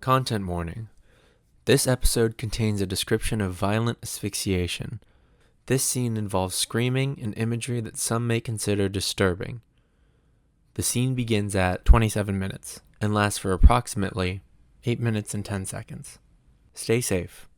Content warning. This episode contains a description of violent asphyxiation. This scene involves screaming and imagery that some may consider disturbing. The scene begins at 27 minutes and lasts for approximately 8 minutes and 10 seconds. Stay safe.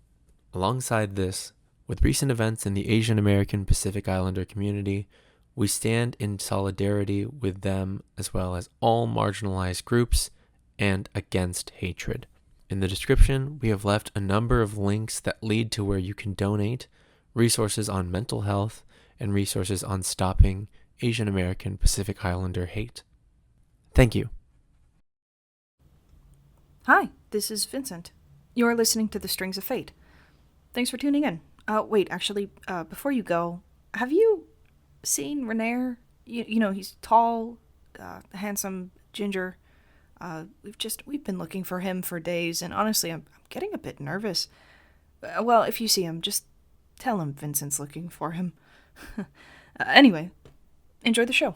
Alongside this, with recent events in the Asian American Pacific Islander community, we stand in solidarity with them as well as all marginalized groups and against hatred. In the description, we have left a number of links that lead to where you can donate, resources on mental health, and resources on stopping Asian American Pacific Islander hate. Thank you. Hi, this is Vincent. You're listening to The Strings of Fate. Thanks for tuning in. Before you go, have you seen Renair? You know, he's tall, handsome, ginger. We've been looking for him for days, and honestly, I'm getting a bit nervous. Well, if you see him, just tell him Vincent's looking for him. Anyway, enjoy the show.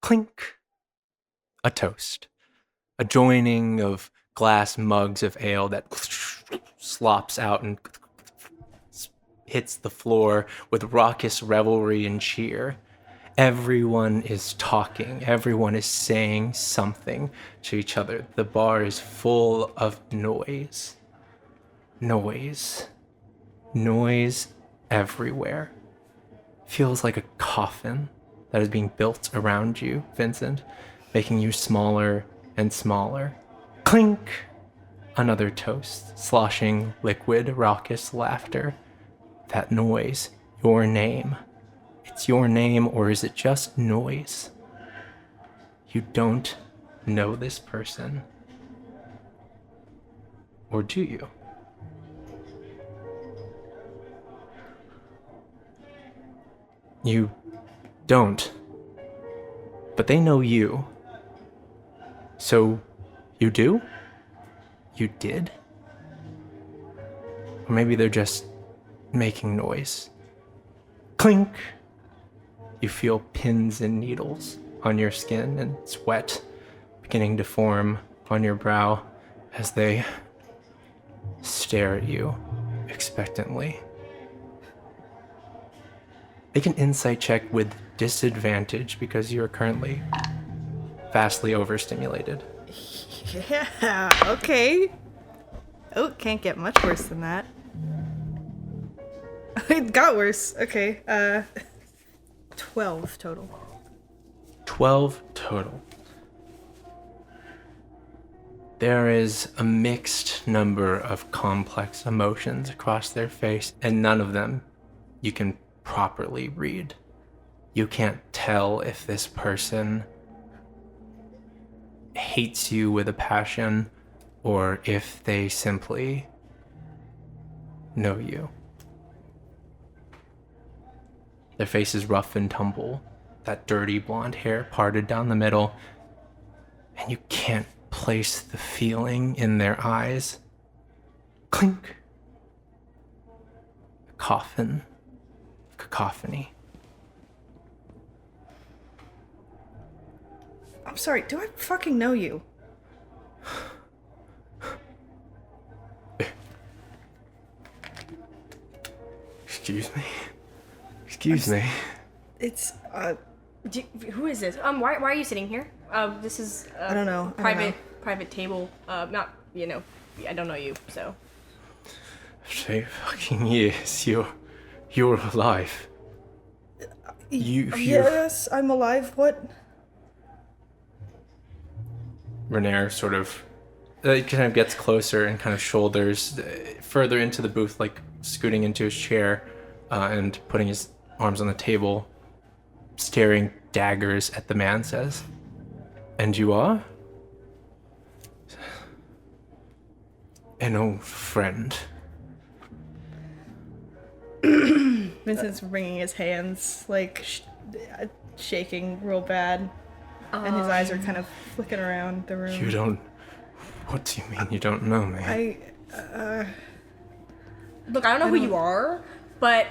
Clink. A toast. A joining of glass mugs of ale that slops out and hits the floor with raucous revelry and cheer. Everyone is talking. Everyone is saying something to each other. The bar is full of noise. Noise everywhere. Feels like a coffin that is being built around you, Vincent, making you smaller and smaller. Clink! Another toast, sloshing liquid, raucous laughter. That noise, your name. It's your name, or is it just noise? You don't know this person. Or do you? You don't. But they know you. So, you do? You did? Or maybe they're just making noise. Clink! You feel pins and needles on your skin and sweat beginning to form on your brow as they stare at you expectantly. Make an insight check with disadvantage because you are currently vastly overstimulated. Yeah, okay. Oh, can't get much worse than that. It got worse. Okay, 12 total. 12 total. There is a mixed number of complex emotions across their face, and none of them you can properly read. You can't tell if this person hates you with a passion or if they simply know you. Their face is rough and tumble, that dirty blonde hair parted down the middle, and you can't place the feeling in their eyes. Clink. A coffin. Cacophony. I'm sorry, do I fucking know you? Excuse me. It's, who is this? Why are you sitting here? This is I don't know. Private table. Not, I don't know you, so. Say fucking years, you're alive. Yes, I'm alive. What? Renair sort of kind of gets closer and kind of shoulders further into the booth, like scooting into his chair and putting his arms on the table, staring daggers at the man, says, "And you are?" "An old friend." Vincent's wringing his hands, like shaking real bad, and his eyes are kind of flicking around the room. What do you mean you don't know me? Look, I don't know who you are, but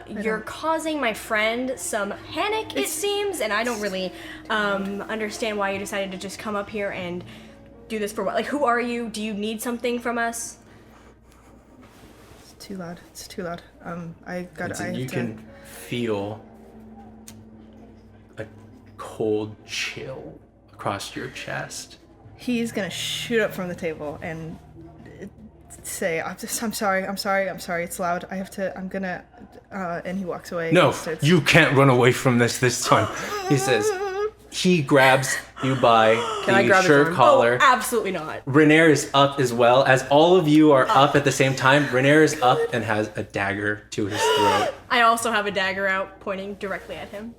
you're causing my friend some panic, it seems, and I don't really understand why you decided to just come up here and do this for what? Like, who are you? Do you need something from us? It's too loud. It's too loud. I Vincent, you can feel a cold chill across your chest. He's gonna shoot up from the table and say, I'm sorry, it's loud. And he walks away. No, you can't run away from this time. He says, he grabs you by the shirt collar. Oh, absolutely not. Renair is up as well. As all of you are up at the same time, Renair is up and has a dagger to his throat. I also have a dagger out, pointing directly at him.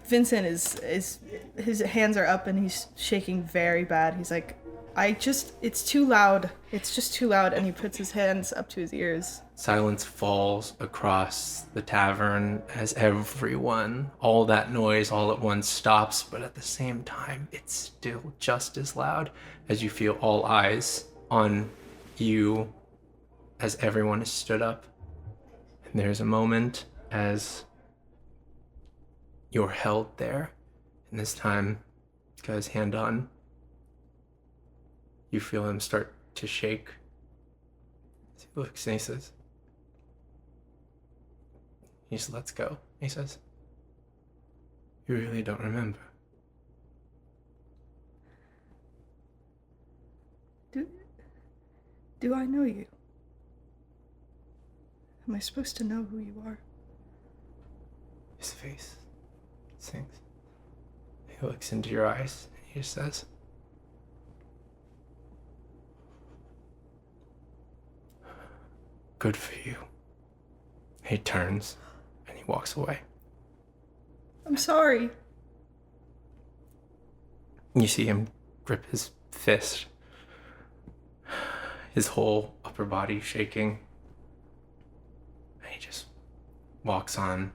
Vincent is his hands are up and he's shaking very bad. He's like, it's too loud. It's just too loud. And he puts his hands up to his ears. Silence falls across the tavern as everyone, all that noise all at once stops, but at the same time, it's still just as loud as you feel all eyes on you as everyone is stood up. And there's a moment as you're held there, and this time, got his hand on. You feel him start to shake. He looks and he says, he just lets go. He says, you really don't remember. Do I know you? Am I supposed to know who you are? His face sinks. He looks into your eyes and he just says, good for you. He turns and he walks away. I'm sorry. You see him grip his fist, his whole upper body shaking. And he just walks on.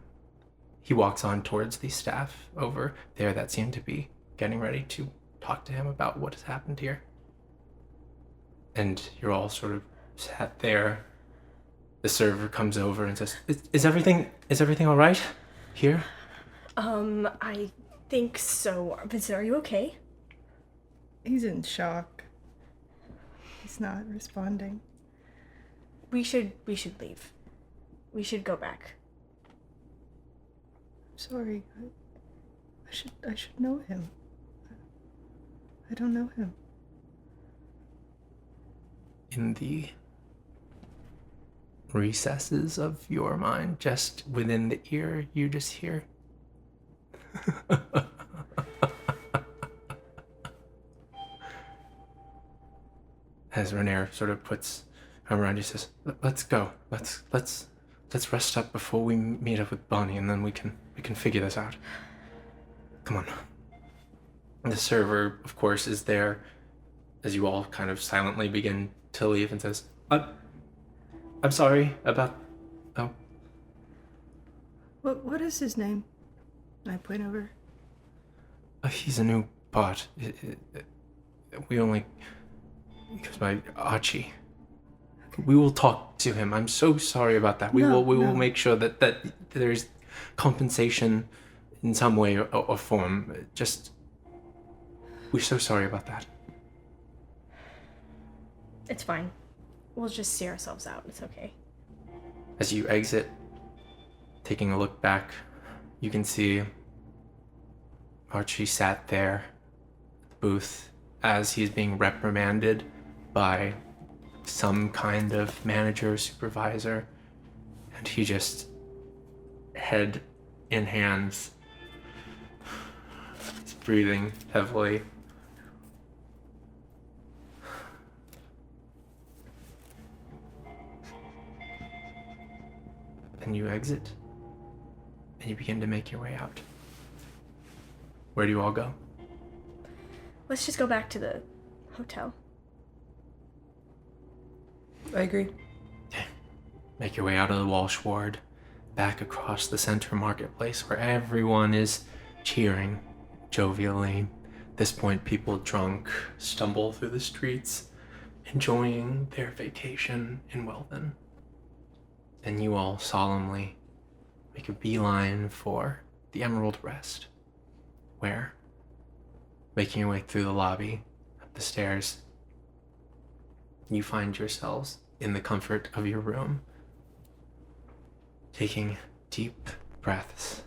He walks on towards the staff over there that seem to be getting ready to talk to him about what has happened here. And you're all sort of sat there. The server comes over and says, is everything all right here? I think so. Vincent, are you okay? He's in shock. He's not responding. We should leave. We should go back. I'm sorry. I should know him. I don't know him. In the recesses of your mind, just within the ear, you just hear as Renair sort of puts arm around you, says, let's go. Let's rest up before we meet up with Bonnie, and then we can figure this out. Come on. The server, of course, is there as you all kind of silently begin to leave and says, I'm sorry about... Oh. What is his name? And I point over. He's a new bot. We only... Because my Archie. We will talk to him. I'm so sorry about that. We will make sure that there's compensation in some way or form. Just... We're so sorry about that. It's fine. We'll just see ourselves out. It's okay. As you exit, taking a look back, you can see Archie sat there at the booth as he's being reprimanded by some kind of manager, supervisor, and he just, head in hands, he's breathing heavily. And you exit, and you begin to make your way out. Where do you all go? Let's just go back to the hotel. I agree. Make your way out of the Walsh ward, back across the center marketplace where everyone is cheering jovially. At this point, people drunk stumble through the streets, enjoying their vacation in Wheldon. And you all solemnly make a beeline for the Emerald Rest, where Making your way through the lobby, up the stairs, you find yourselves in the comfort of your room, taking deep breaths.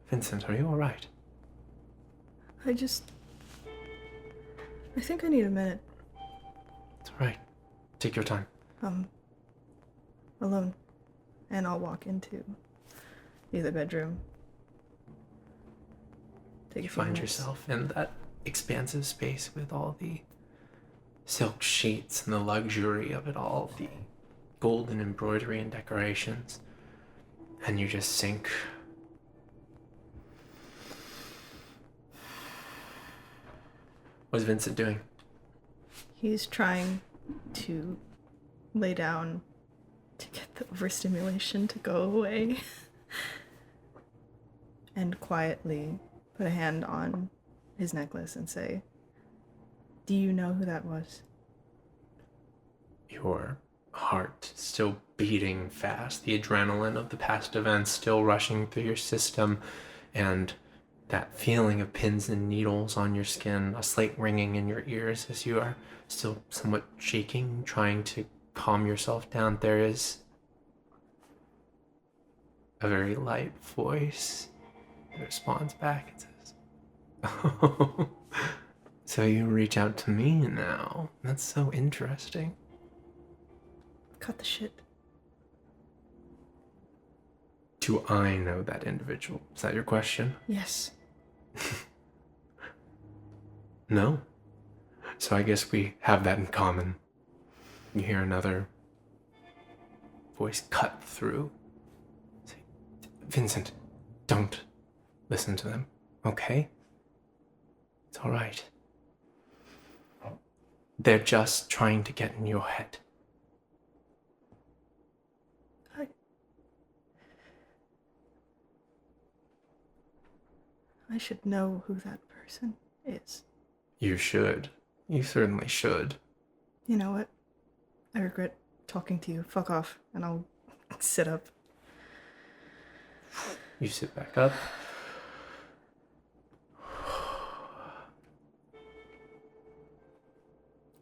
Vincent, are you all right? I think I need a minute. It's all right. Take your time. Alone. And I'll walk into the other bedroom. You find yourself in that expansive space with all the silk sheets and the luxury of it all, the golden embroidery and decorations, and you just sink. What's Vincent doing? He's trying to lay down to get the overstimulation to go away. And quietly put a hand on his necklace and say, "Do you know who that was?" Your heart still beating fast, the adrenaline of the past events still rushing through your system, and that feeling of pins and needles on your skin, a slight ringing in your ears as you are still somewhat shaking, trying to calm yourself down. There is a very light voice that responds back and says, "Oh, so you reach out to me now. That's so interesting." Cut the shit. Do I know that individual? Is that your question? Yes. No. So I guess we have that in common. You hear another voice cut through. Say, "Vincent, don't listen to them, okay? It's all right. They're just trying to get in your head." I should know who that person is. You should. You certainly should. You know what? I regret talking to you. Fuck off, and I'll sit up. You sit back up.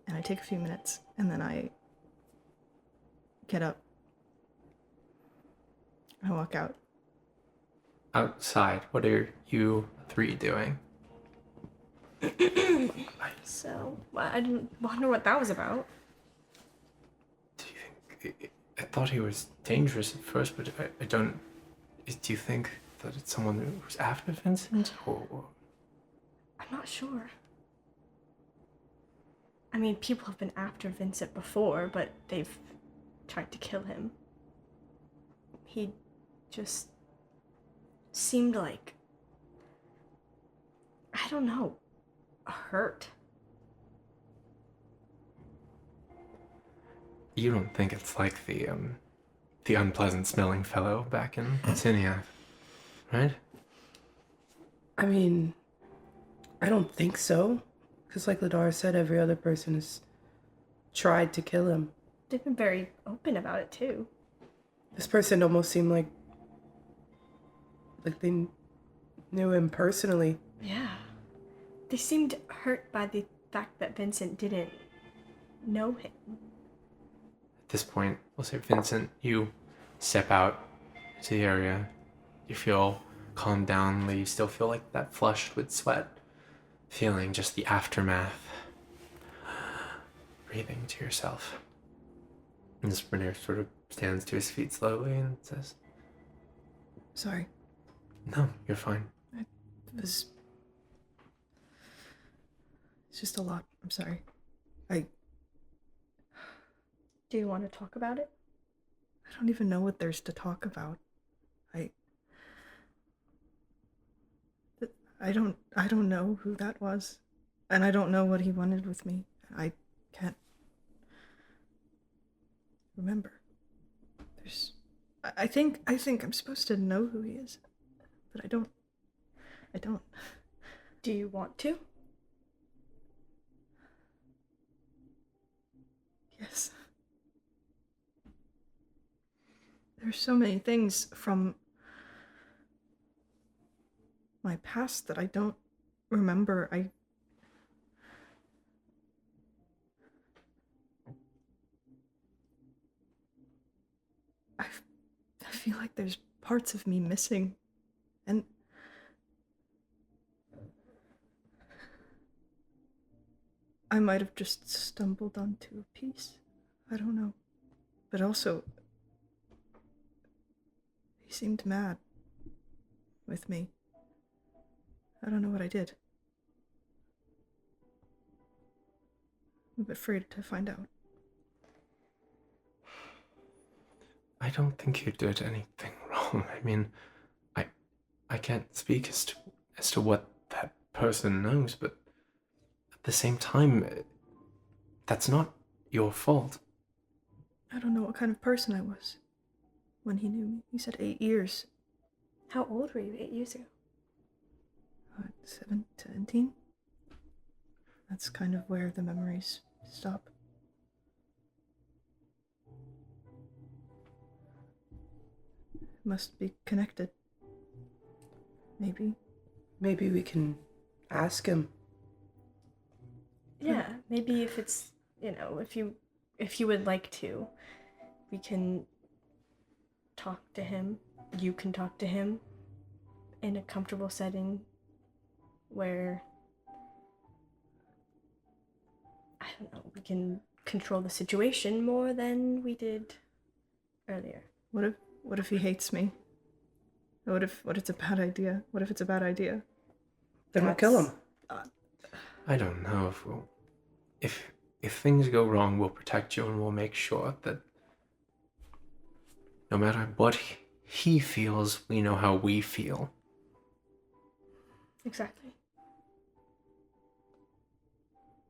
And I take a few minutes, and then I get up. I walk out. Outside, what are you three doing? So, I didn't wonder what that was about. Do you think... I thought he was dangerous at first, but I don't... Do you think that it's someone who's after Vincent? Or... I'm not sure. I mean, people have been after Vincent before, but they've tried to kill him. He just seemed like, I don't know, hurt. You don't think it's like the unpleasant smelling fellow back in Siniath, right? I mean, I don't think so. Because like Lidara said, every other person has tried to kill him. They've been very open about it, too. This person almost seemed like they knew him personally. Yeah. They seemed hurt by the fact that Vincent didn't know him. At this point, we'll say, Vincent, you step out to the area. You feel calmed down, but you still feel like that flushed with sweat. Feeling just the aftermath. Breathing to yourself. And this Renair sort of stands to his feet slowly and says, Sorry. "No, you're fine." It's just a lot. I'm sorry. I Do you want to talk about it? don't even know what there's to talk about. I don't know who that was. And I don't know what he wanted with me. I can't remember. I think I'm supposed to know who he is. But I don't. Do you want to? Yes. There's so many things from my past that I don't remember. I feel like there's parts of me missing, and I might have just stumbled onto a piece. I don't know. But also, he seemed mad with me. I don't know what I did. I'm afraid to find out. I don't think you did anything wrong. I mean, I can't speak as to what that person knows, but at the same time, that's not your fault. I don't know what kind of person I was when he knew me. He said 8 years. How old were you 8 years ago? 17? That's kind of where the memories stop. Must be connected. Maybe. Maybe we can ask him. Yeah, maybe if it's, if you would like to, we can talk to him. You can talk to him in a comfortable setting where, I don't know, we can control the situation more than we did earlier. What if he hates me? What if it's a bad idea? What if it's a bad idea? Then we'll kill him. I don't know if things go wrong, we'll protect you and we'll make sure that no matter what he feels, we know how we feel. Exactly.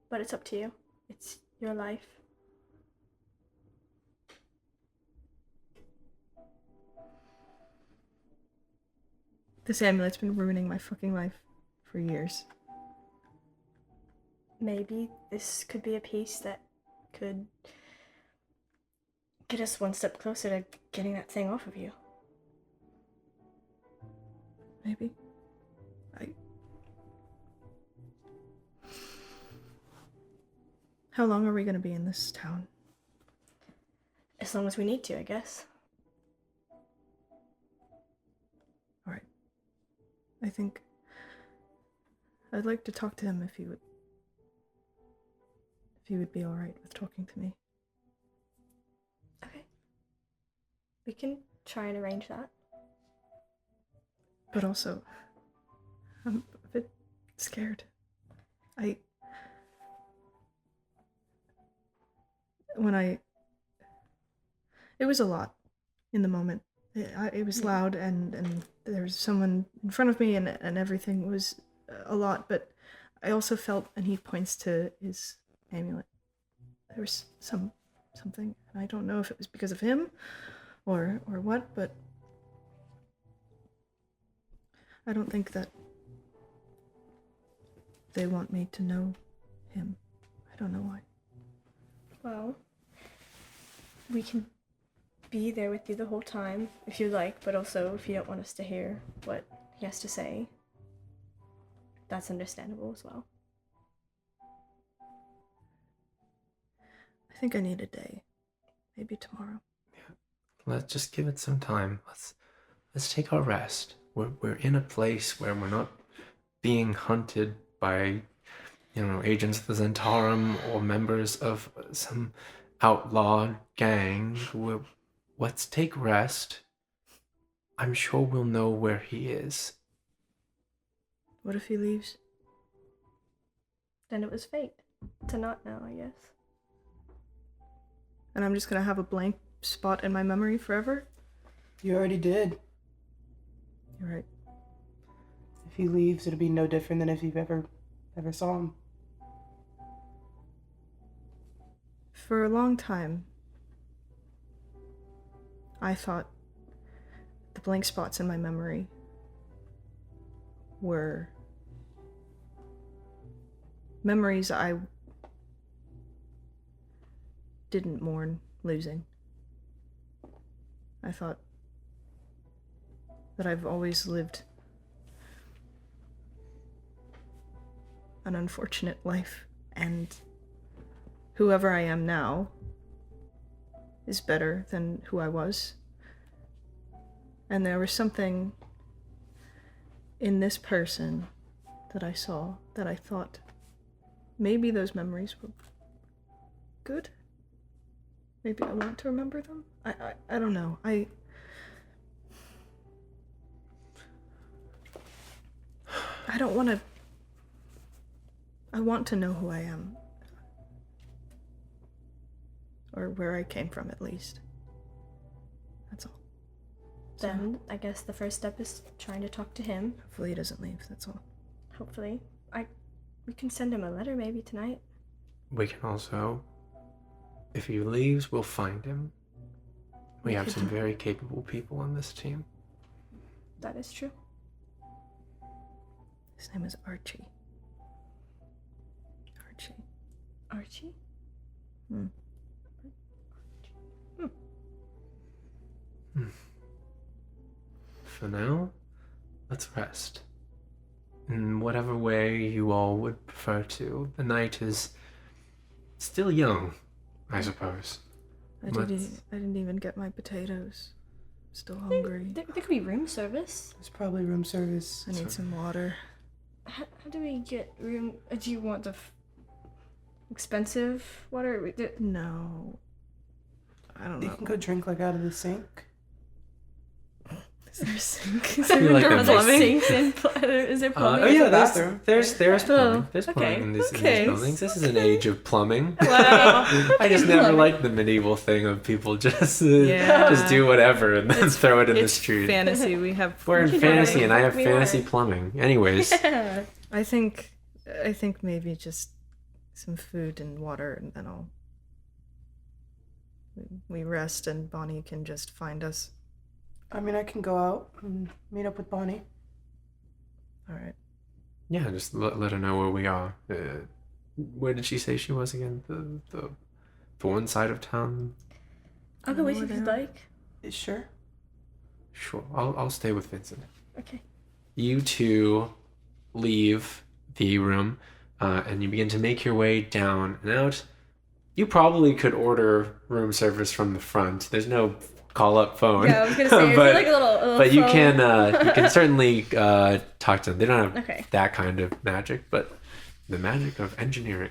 But it's up to you. It's your life. This amulet's been ruining my fucking life for years. Maybe this could be a piece that could get us one step closer to getting that thing off of you. Maybe. How long are we gonna be in this town? As long as we need to, I guess. Alright. I think I'd like to talk to him if he would be alright with talking to me. Okay. We can try and arrange that. But also, I'm a bit scared. It was a lot in the moment. It was loud and there was someone in front of me and everything was a lot, but I also felt, and he points to his amulet, there was something, and I don't know if it was because of him or what, but I don't think that they want me to know him. I don't know why. Well, we can be there with you the whole time, if you like, but also if you don't want us to hear what he has to say, that's understandable as well. I think I need a day. Maybe tomorrow. Yeah. Let's just give it some time. Let's take our rest. We're in a place where we're not being hunted by, agents of the Zentarum or members of some outlaw gang. Let's take rest. I'm sure we'll know where he is. What if he leaves? Then it was fate to not know, I guess. And I'm just gonna have a blank spot in my memory forever? You already did. You're right. If he leaves, it'll be no different than if you've ever saw him. For a long time, I thought the blank spots in my memory were memories I didn't mourn losing. I thought that I've always lived an unfortunate life, and whoever I am now is better than who I was. And there was something in this person that I saw that I thought maybe those memories were good. Maybe I want to remember them. I don't know. I don't want to. I want to know who I am. Or where I came from, at least. That's all. Then I guess the first step is trying to talk to him. Hopefully he doesn't leave, that's all. Hopefully. We can send him a letter maybe tonight. We can also, if he leaves, we'll find him. We have some very capable people on this team. That is true. His name is Archie. Archie? For now, let's rest. In whatever way you all would prefer to. The night is still young, I suppose. I didn't even get my potatoes. Still hungry. There could be room service. There's probably room service. I need some water. How do we get room? Do you want the expensive water? No. I don't know. You can go drink like out of the sink. Is there a sink? I feel like Are there's there plumbing. sinks and is there plumbing? Oh yeah, bathroom. there's plumbing. There's okay, plumbing in these okay. buildings. This is an age of plumbing. Wow. I just never Plumbing. liked the medieval thing of people just Yeah. just do whatever and then throw it in the It's street. fantasy. We have. We're in You know, fantasy, and I have we fantasy are. plumbing. Anyways, Yeah. I think maybe just some food and water, and then we rest, and Bonnie can just find us. I mean, I can go out and meet up with Bonnie. All right. yeah, just let her know where we are. Where did she say she was again? The Thorne side of town. I'll go with you if you'd like. Sure. Sure, I'll stay with Vincent. Okay. You two leave the room, and you begin to make your way down and out. You probably could order room service from the front. There's no call-up phone. Yeah, I was gonna say, is there like a little but you phone? can certainly talk to them. They don't have Okay. that kind of magic, but the magic of engineering.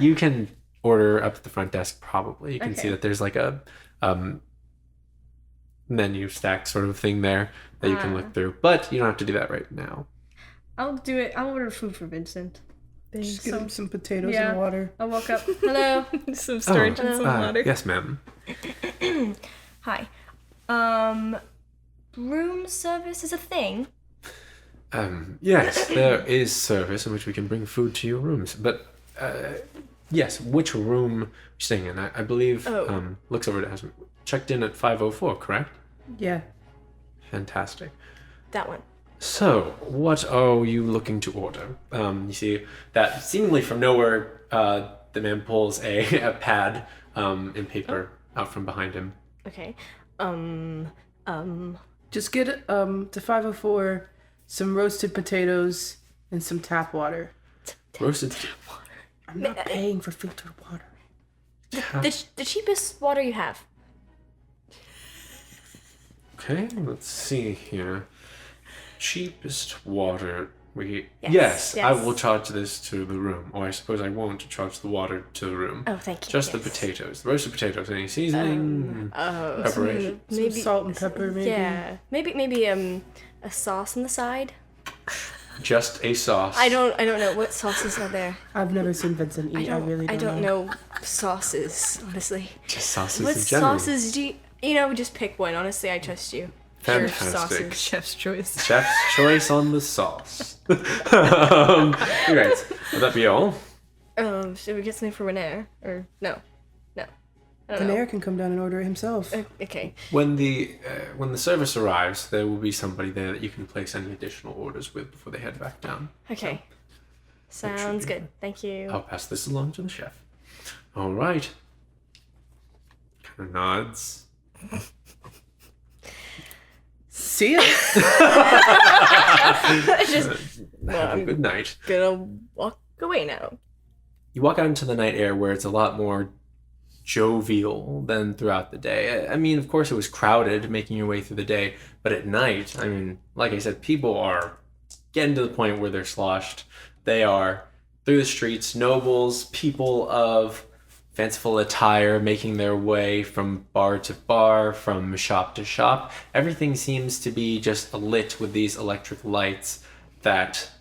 You can order up at the front desk. Probably you can see Okay. that there's like a menu stack sort of thing there that you can look through, but you don't have to do that right now. I'll do it. I'll order food for Vincent. Just get him some potatoes Yeah. and water. I'll walk up. Hello. Some storage and some water. Yes, ma'am. Hi. Room service is a thing. Yes, there is service in which we can bring food to your rooms, but yes, which room you're staying in? I believe looks over it has checked in at 504, correct? Yeah. Fantastic. That one. So, what are you looking to order? You see that seemingly from nowhere, the man pulls a pad and paper out from behind him. Okay. Just get to 504 some roasted potatoes and some tap water. Roasted I'm not paying for filtered water. The cheapest water you have. Okay, let's see here. Cheapest water. Yes, I yes. will charge this to the room. Or I suppose I won't charge the water to the room. Oh, thank you. Just the yes. potatoes. The roasted potatoes. Any seasoning? Preparation. Some salt and pepper, maybe. Yeah. Maybe a sauce on the side. Just a sauce. I don't know what sauces are there. I've never seen Vincent eat. I really don't, I don't know sauces, honestly. Just sauces What in general. sauces do you just pick one. Honestly, I trust you. Fantastic. Sauces. Chef's choice. Chef's choice on the sauce. Great. Would that be all? Should we get something for Renair? Or no. I don't know. Renair can come down and order it himself. Okay. When the service arrives, there will be somebody there that you can place any additional orders with before they head back down. Okay. Sounds be good. Thank you. I'll pass this along to the chef. All right. Kind of nods. See ya. Just, Have a good night. gonna walk away now. You walk out into the night air where it's a lot more jovial than throughout the day. I mean, of course, it was crowded making your way through the day, but at night, I mean, like I said, people are getting to the point where they're sloshed. They are through the streets, nobles, people of fanciful attire making their way from bar to bar, from shop to shop. Everything seems to be just lit with these electric lights that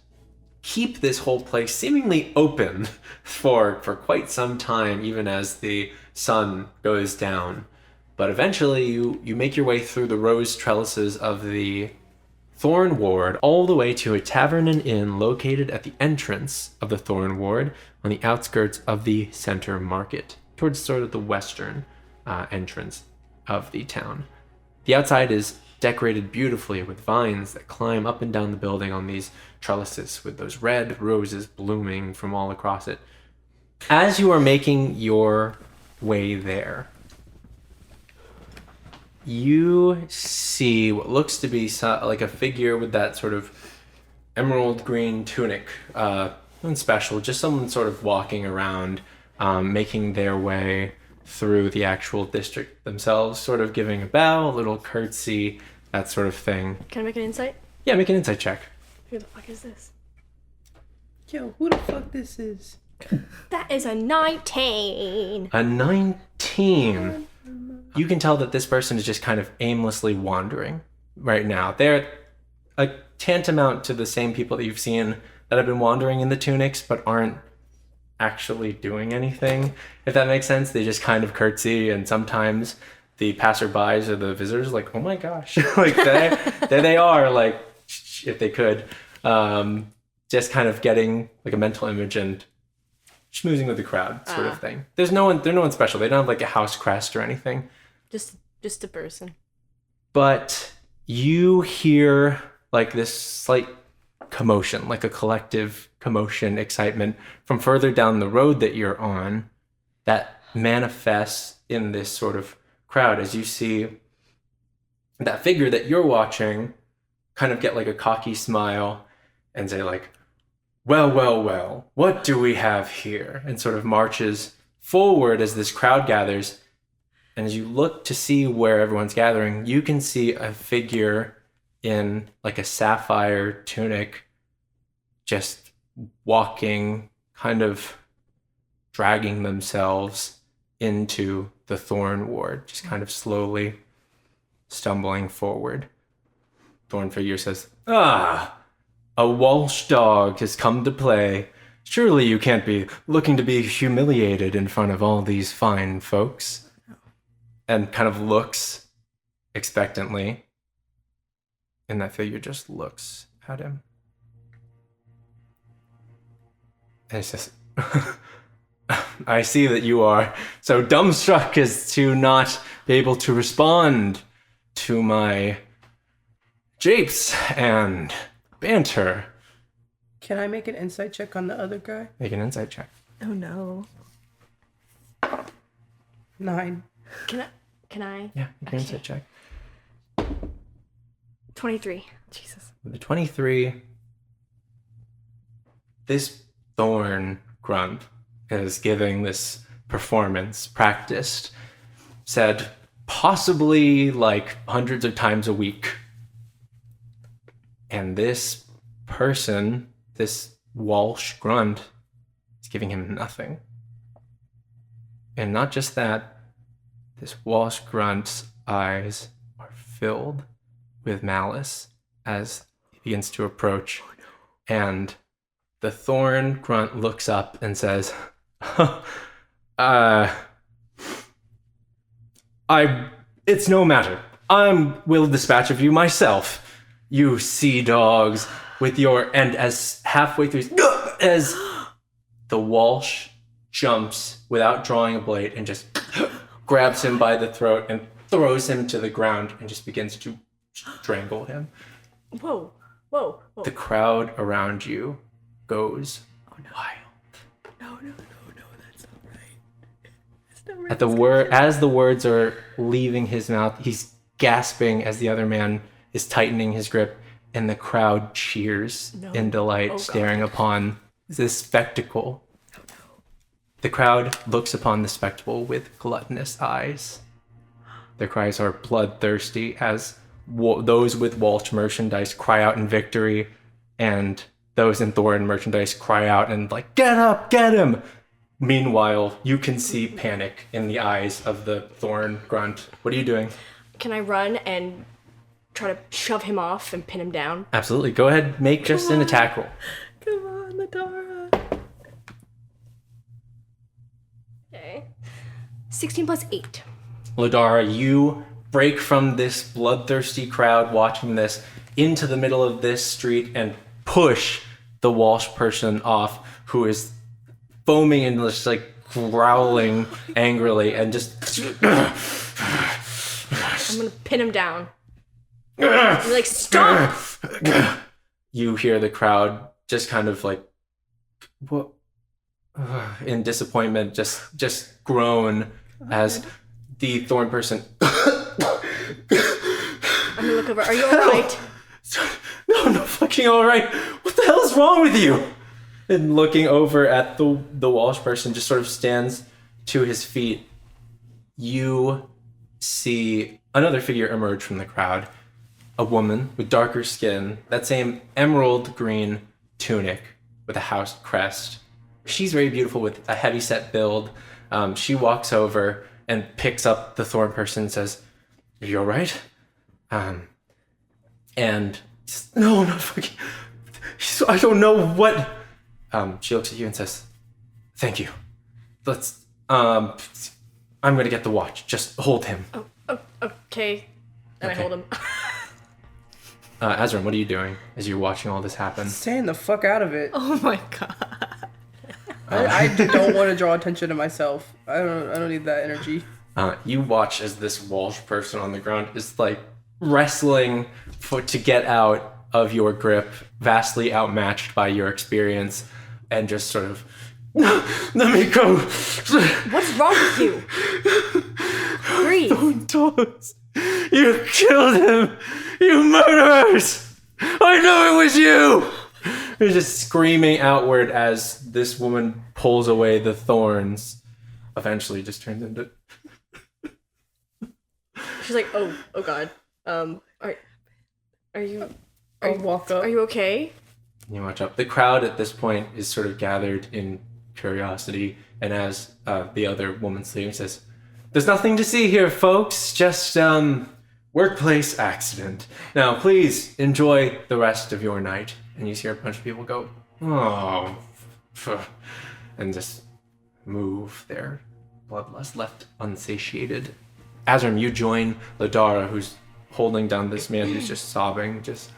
keep this whole place seemingly open for quite some time, even as the sun goes down. But eventually you make your way through the rose trellises of the Thorne Ward all the way to a tavern and inn located at the entrance of the Thorne Ward on the outskirts of the center market, towards sort of the western entrance of the town. The outside is decorated beautifully with vines that climb up and down the building on these trellises, with those red roses blooming from all across it. As you are making your way there, you see what looks to be like a figure with that sort of emerald green tunic. Nothing special, just someone sort of walking around, making their way through the actual district themselves, sort of giving a bow, a little curtsy, that sort of thing. Can I make an insight? Yeah, make an insight check. Who the fuck is this? Yo, who the fuck this is? That is a 19. A 19. You can tell that this person is just kind of aimlessly wandering right now. They're a tantamount to the same people that you've seen that have been wandering in the tunics but aren't actually doing anything, if that makes sense. They just kind of curtsy, and sometimes the passerbys or the visitors are like, oh my gosh, like there they are, like, if they could, just kind of getting like a mental image and schmoozing with the crowd sort of thing. They're no one special. They don't have like a house crest or anything. Just a person. But you hear like this slight commotion, like a collective commotion, excitement from further down the road that you're on, that manifests in this sort of crowd as you see that figure that you're watching kind of get like a cocky smile and say like, well, what do we have here? And sort of marches forward as this crowd gathers. And as you look to see where everyone's gathering, you can see a figure in like a sapphire tunic just walking, kind of dragging themselves into the Thorne Ward, just kind of slowly stumbling forward. Thorne figure says, a Walsh dog has come to play. Surely you can't be looking to be humiliated in front of all these fine folks. And kind of looks expectantly. And that figure just looks at him. And he says, I see that you are so dumbstruck as to not be able to respond to my japes and banter. Can I make an insight check on the other guy? Make an insight check. Oh no. 9. Can I? Yeah, make an insight check. 23. Jesus. With the 23, this Thorne grunt is giving this performance, practiced, said possibly like hundreds of times a week. And this person, this Walsh grunt, is giving him nothing. And not just that, this Walsh grunt's eyes are filled with malice as he begins to approach. And the Thorne grunt looks up and says, it's no matter. I will dispatch of you myself, you sea dogs, with your, and as halfway through, as the Walsh jumps without drawing a blade and just grabs him by the throat and throws him to the ground and just begins to strangle him. Whoa. The crowd around you goes wild. No, that's not right. That's not right. At the word, as the words are leaving his mouth, he's gasping as the other man is tightening his grip, and the crowd cheers in delight, staring upon this spectacle. The crowd looks upon the spectacle with gluttonous eyes. Their cries are bloodthirsty as those with Walsh merchandise cry out in victory, and those in Thorne merchandise cry out and like, get up, get him! Meanwhile, you can see panic in the eyes of the Thorne grunt. What are you doing? Can I run and try to shove him off and pin him down? Absolutely. Go ahead, make just an attack roll. Come on, Lidara. Okay. 16 plus 8. Lidara, you break from this bloodthirsty crowd watching this into the middle of this street and push the Walsh person off, who is foaming and just like growling angrily and just I'm gonna pin him down. I'm like, stop! You hear the crowd just kind of like, what? In disappointment, just groan as the Thorne person. I'm gonna look over. Are you alright? No, I'm not fucking alright. What the hell is wrong with you? And looking over at the Walsh person, just sort of stands to his feet. You see another figure emerge from the crowd. A woman with darker skin, that same emerald green tunic with a house crest. She's very beautiful with a heavy-set build. She walks over and picks up the Thorne person and says, "Are you all right?" And no, I'm not fucking. I don't know what. She looks at you and says, "Thank you. Let's. I'm gonna get the watch. Just hold him." Oh, okay. And Okay. I hold him. Azzurum, what are you doing as you're watching all this happen? Staying the fuck out of it. Oh my god. I don't want to draw attention to myself. I don't need that energy. You watch as this Walsh person on the ground is like wrestling to get out of your grip, vastly outmatched by your experience, and just sort of, let me go. What's wrong with you? Breathe. Dogs, you killed him, you murderers! I know it was you! You're just screaming outward as this woman pulls away the thorns. Eventually, just turns into. She's like, oh god. Are you? I'll walk up. Are you okay? You watch up. The crowd at this point is sort of gathered in curiosity, and as the other woman's leaving says, "There's nothing to see here, folks. Just workplace accident. Now, please enjoy the rest of your night." And you see a bunch of people go, "Oh," and just move their bloodlust left unsatiated. Azzurum, you join Lidara, who's holding down this man who's just sobbing. Just.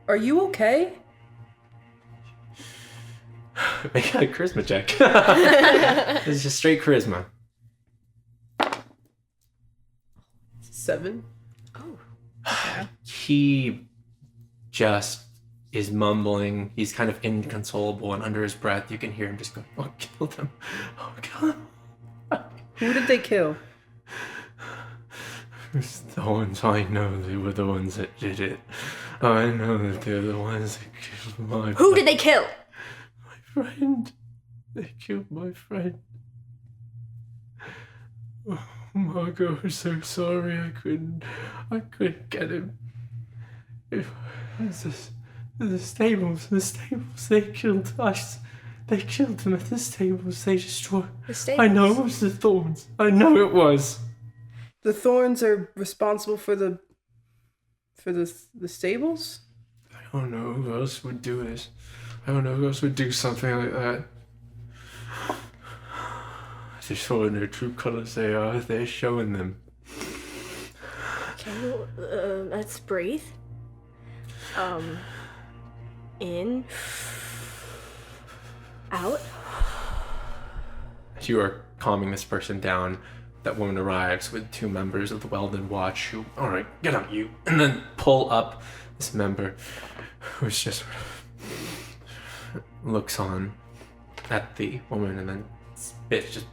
Are you okay? Make a charisma check. It's just straight charisma. 7. He just is mumbling. He's kind of inconsolable, and under his breath, you can hear him just go, "Oh, kill them. Oh, kill them." Who did they kill? It's the ones I know. They were the ones that did it. I know that they're the ones that killed my Who did they kill? friend. They killed my friend. Oh, Margot, I'm so sorry. I couldn't get him. The stables. They killed us. They killed them at the stables. They destroyed. The stables? I know it was the Thorns. I know it was. The Thorns are responsible for the stables? I don't know who else would do this. I don't know who else would do something like that. They're showing their true colors. They're showing them. Okay, well, let's breathe. In. Out. As you are calming this person down, that woman arrives with 2 members of the Wheldon watch who, "All right, get up, you," and then pull up this member who's just looks on at the woman and then spits, just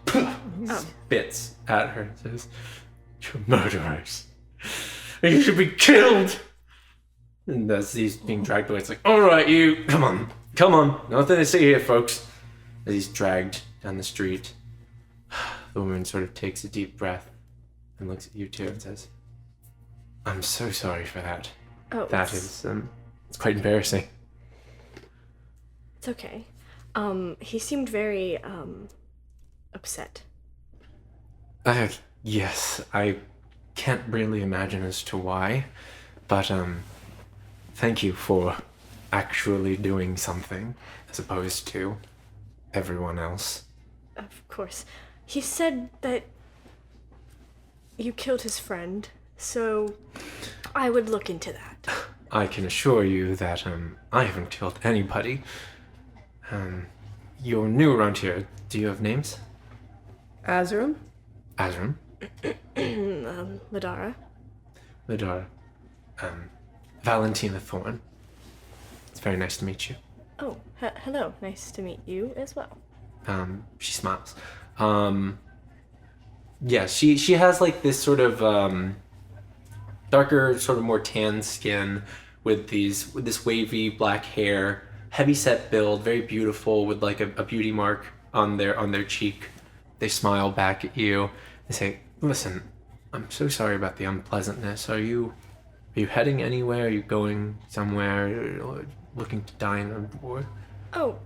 spits at her and says, "You're murderers. You should be killed." And as he's being dragged away, it's like, "All right, you, come on. Nothing to see here, folks." As he's dragged down the street, the woman sort of takes a deep breath and looks at you two and says, "I'm so sorry for that. Oh, That is, it's quite embarrassing." It's okay. He seemed very, upset. Yes, I can't really imagine as to why, but, thank you for actually doing something, as opposed to everyone else. Of course. He said that you killed his friend, so I would look into that. I can assure you that, I haven't killed anybody. You're new around here. Do you have names? Azzurum? Azzurum? Lidara. Lidara. Valentina Thorne. It's very nice to meet you. Oh, hello. Nice to meet you as well. She smiles. Yeah, she has like this sort of darker, sort of more tan skin with this wavy black hair, heavy set build, very beautiful with like a beauty mark on their cheek. They smile back at you. They say, "Listen, I'm so sorry about the unpleasantness. Are you heading anywhere? Are you going somewhere? Or looking to dine on board?" Oh,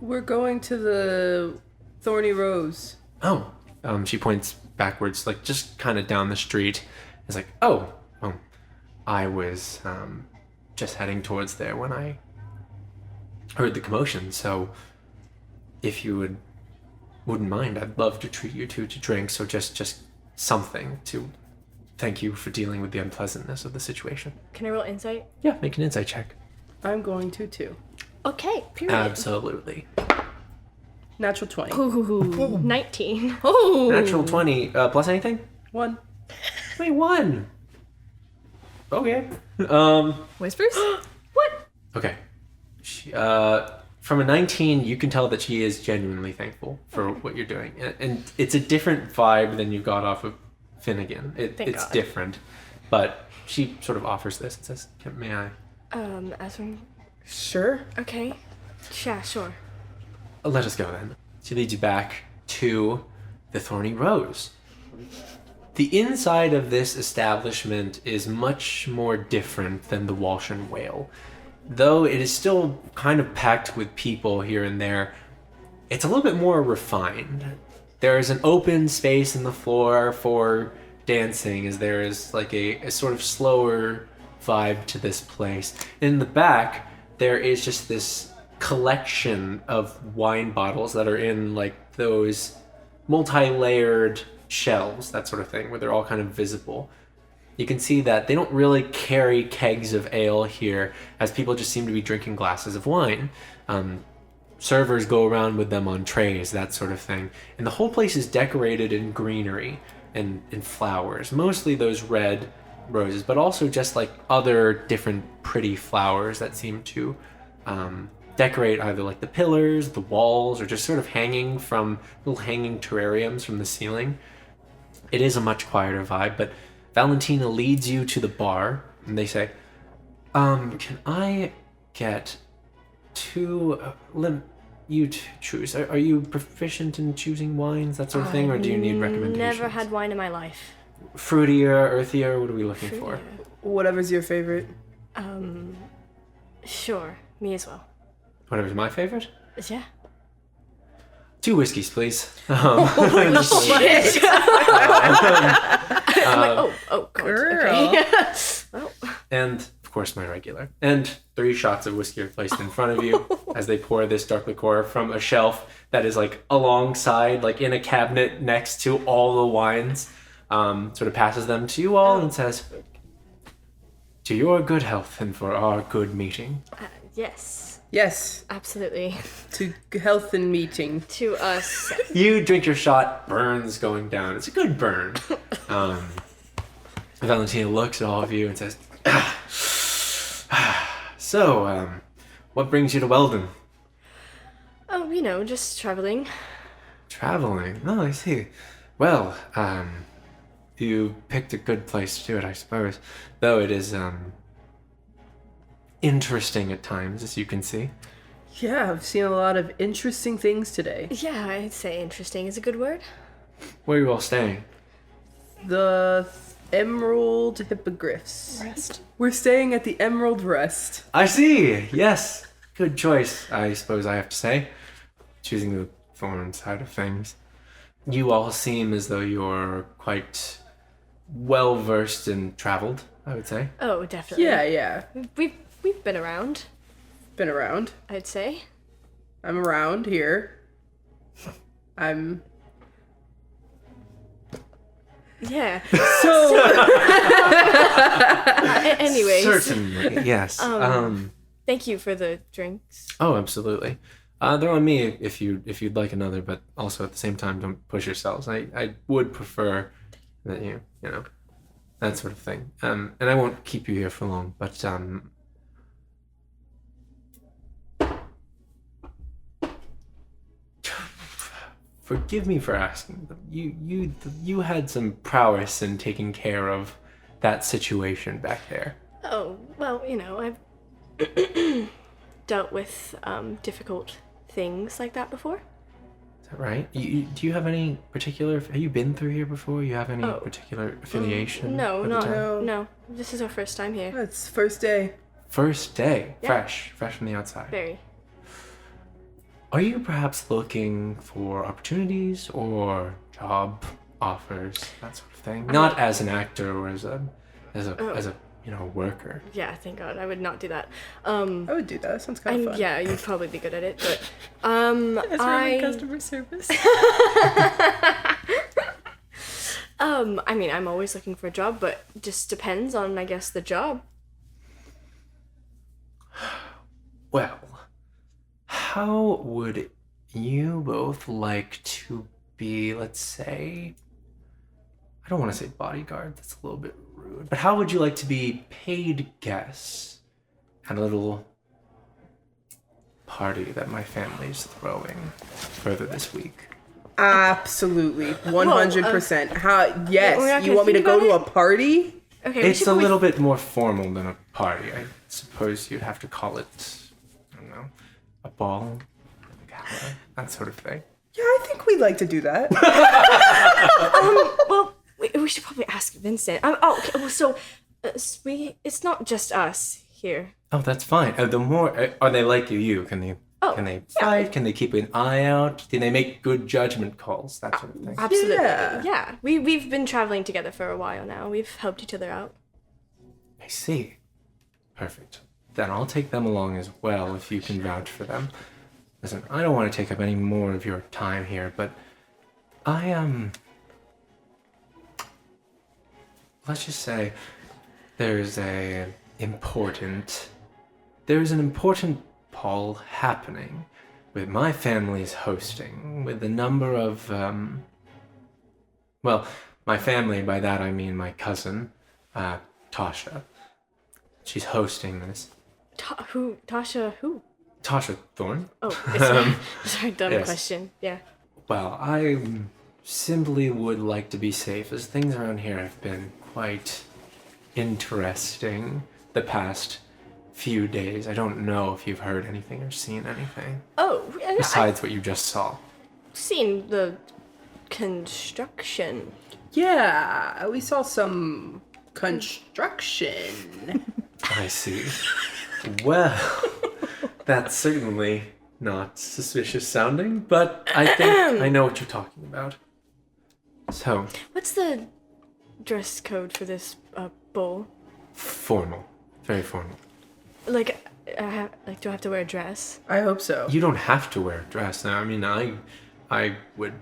We're going to the Thorny Rose. Oh, she points backwards, like just kind of down the street. It's like, "Oh, well, I was just heading towards there when I heard the commotion. So, if you wouldn't mind, I'd love to treat you two to drink. So just something to thank you for dealing with the unpleasantness of the situation." can I roll insight? Yeah, make an insight check. I'm going to too. Okay, period. Absolutely. Natural 20. Ooh, 19. Natural 20 plus anything? 1. 21. Okay. Whispers? What? Okay. She, from a 19, you can tell that she is genuinely thankful for what you're doing. And it's a different vibe than you got off of Finnegan. Thank It's God. different. But she sort of offers this and says, "May I?" Azzurum. Sure. Okay. Yeah, sure. Let us go then. She leads you back to the Thorny Rose. The inside of this establishment is much more different than the Walsh and Whale. Though it is still kind of packed with people here and there, it's a little bit more refined. There is an open space in the floor for dancing, as there is like a sort of slower vibe to this place. In the back, there is just this collection of wine bottles that are in like those multi-layered shelves, that sort of thing, where they're all kind of visible. You can see that they don't really carry kegs of ale here, as people just seem to be drinking glasses of wine. Servers go around with them on trays, that sort of thing. And the whole place is decorated in greenery and in flowers, mostly those red roses, but also just like other different pretty flowers that seem to decorate either like the pillars, the walls, or just sort of hanging from little hanging terrariums from the ceiling. It is a much quieter vibe, but Valentina leads you to the bar, and they say, "Can I get two, you choose. Are you proficient in choosing wines, that sort of thing, or do you need recommendations?" Never had wine in my life. Fruitier, earthier, what are we looking for? Whatever's your favorite. Sure. Me as well. Whatever's my favorite? Yeah. 2 whiskeys, please. Shit. I'm like, oh, God. Girl. Okay. Well, And, of course, my regular. And 3 shots of whiskey are placed in front of you as they pour this dark liqueur from a shelf that is, like, alongside, like, in a cabinet next to all the wines. Sort of passes them to you all and says, "To your good health and for our good meeting." yes. Yes, Absolutely. to health and meeting. To us. You drink your shot, burns going down. It's a good burn. Valentina looks at all of you and says, "So, what brings you to Wheldon?" Oh, just traveling. Traveling. Oh, I see. Well, you picked a good place to do it, I suppose. Though it is, interesting at times, as you can see. Yeah, I've seen a lot of interesting things today. Yeah, I'd say interesting is a good word. Where are you all staying? The Emerald Hippogriffs. Rest. We're staying at the Emerald Rest. I see. Yes. Good choice, I suppose I have to say. Choosing the Thorne side of things. You all seem as though you're quite well versed and traveled, I would say. Oh, definitely. Yeah. We've been around, Been around. I'd say. I'm around here. Yeah. So Anyways. Certainly, yes. Thank you for the drinks. Oh, absolutely. They're on me if you'd like another, but also at the same time, don't push yourselves. I would prefer that you know, that sort of thing. And I won't keep you here for long, but forgive me for asking. You had some prowess in taking care of that situation back there. Oh, well, I've dealt with difficult things like that before. Is that right? Do you have any particular? Have you been through here before? You have any particular affiliation? No, with the town? no. This is our first time here. it's first day. First day, Yeah. fresh from the outside. Very. Are you perhaps looking for opportunities or job offers, that sort of thing? Not as an actor or as a worker. Yeah, thank God. I would not do that. I would do that. Sounds kind of fun. Yeah, you'd probably be good at it, but customer service. I'm always looking for a job, but just depends on, I guess, the job. Well, how would you both like to be, let's say, I don't want to say bodyguard, that's a little bit rude, but how would you like to be paid guests at a little party that my family's throwing further this week? Absolutely, 100%. How? we're not Yes, gonna you want me to think go to about a party? Okay, we It's should a probably- little bit more formal than a party. I suppose you'd have to call it, I don't know, a ball, a gala, that sort of thing. Yeah, I think we'd like to do that. Well, we should probably ask Vincent. Okay. Well, so it's not just us here. Oh, that's fine. The more are they like you? Can they? Oh, Can they fight? Can they keep an eye out? Can they make good judgment calls? That sort of thing. Absolutely. Yeah. Yeah. We've been traveling together for a while now. We've helped each other out. I see. Perfect. Then I'll take them along as well if you can vouch for them. Listen, I don't want to take up any more of your time here, but let's just say there's an important ball happening with my family's hosting with a number of my family, by that I mean my cousin Tasha. She's hosting this. Tasha who? Tasha Thorne. Oh, sorry, dumb yes. question. Yeah. Well, I simply would like to be safe, as things around here have been quite interesting the past few days. I don't know if you've heard anything or seen anything Oh, besides what you just saw. I've seen the construction. Yeah, we saw some construction. I see. Well, that's certainly not suspicious sounding, but I think I know what you're talking about. So, What's the dress code for this bowl? formal. Very formal. Like, do I have to wear a dress? I hope so. You don't have to wear a dress now. I mean, I would.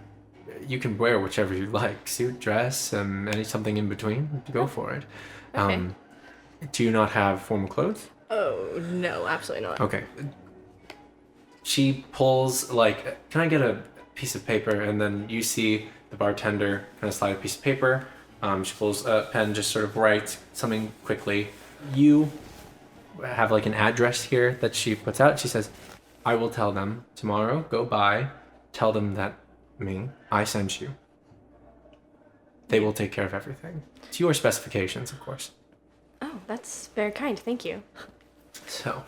You can wear whichever you like, suit, dress, something in between. Go for it. Okay. Do you not have formal clothes? Oh no, absolutely not. Okay. She pulls can I get a piece of paper? And then you see the bartender kind of slide a piece of paper. She pulls a pen, just sort of writes something quickly. You have an address here that she puts out. She says, I will tell them tomorrow, go by, tell them that me. I sent you. They will take care of everything. It's your specifications, of course. Oh, that's very kind. Thank you. So,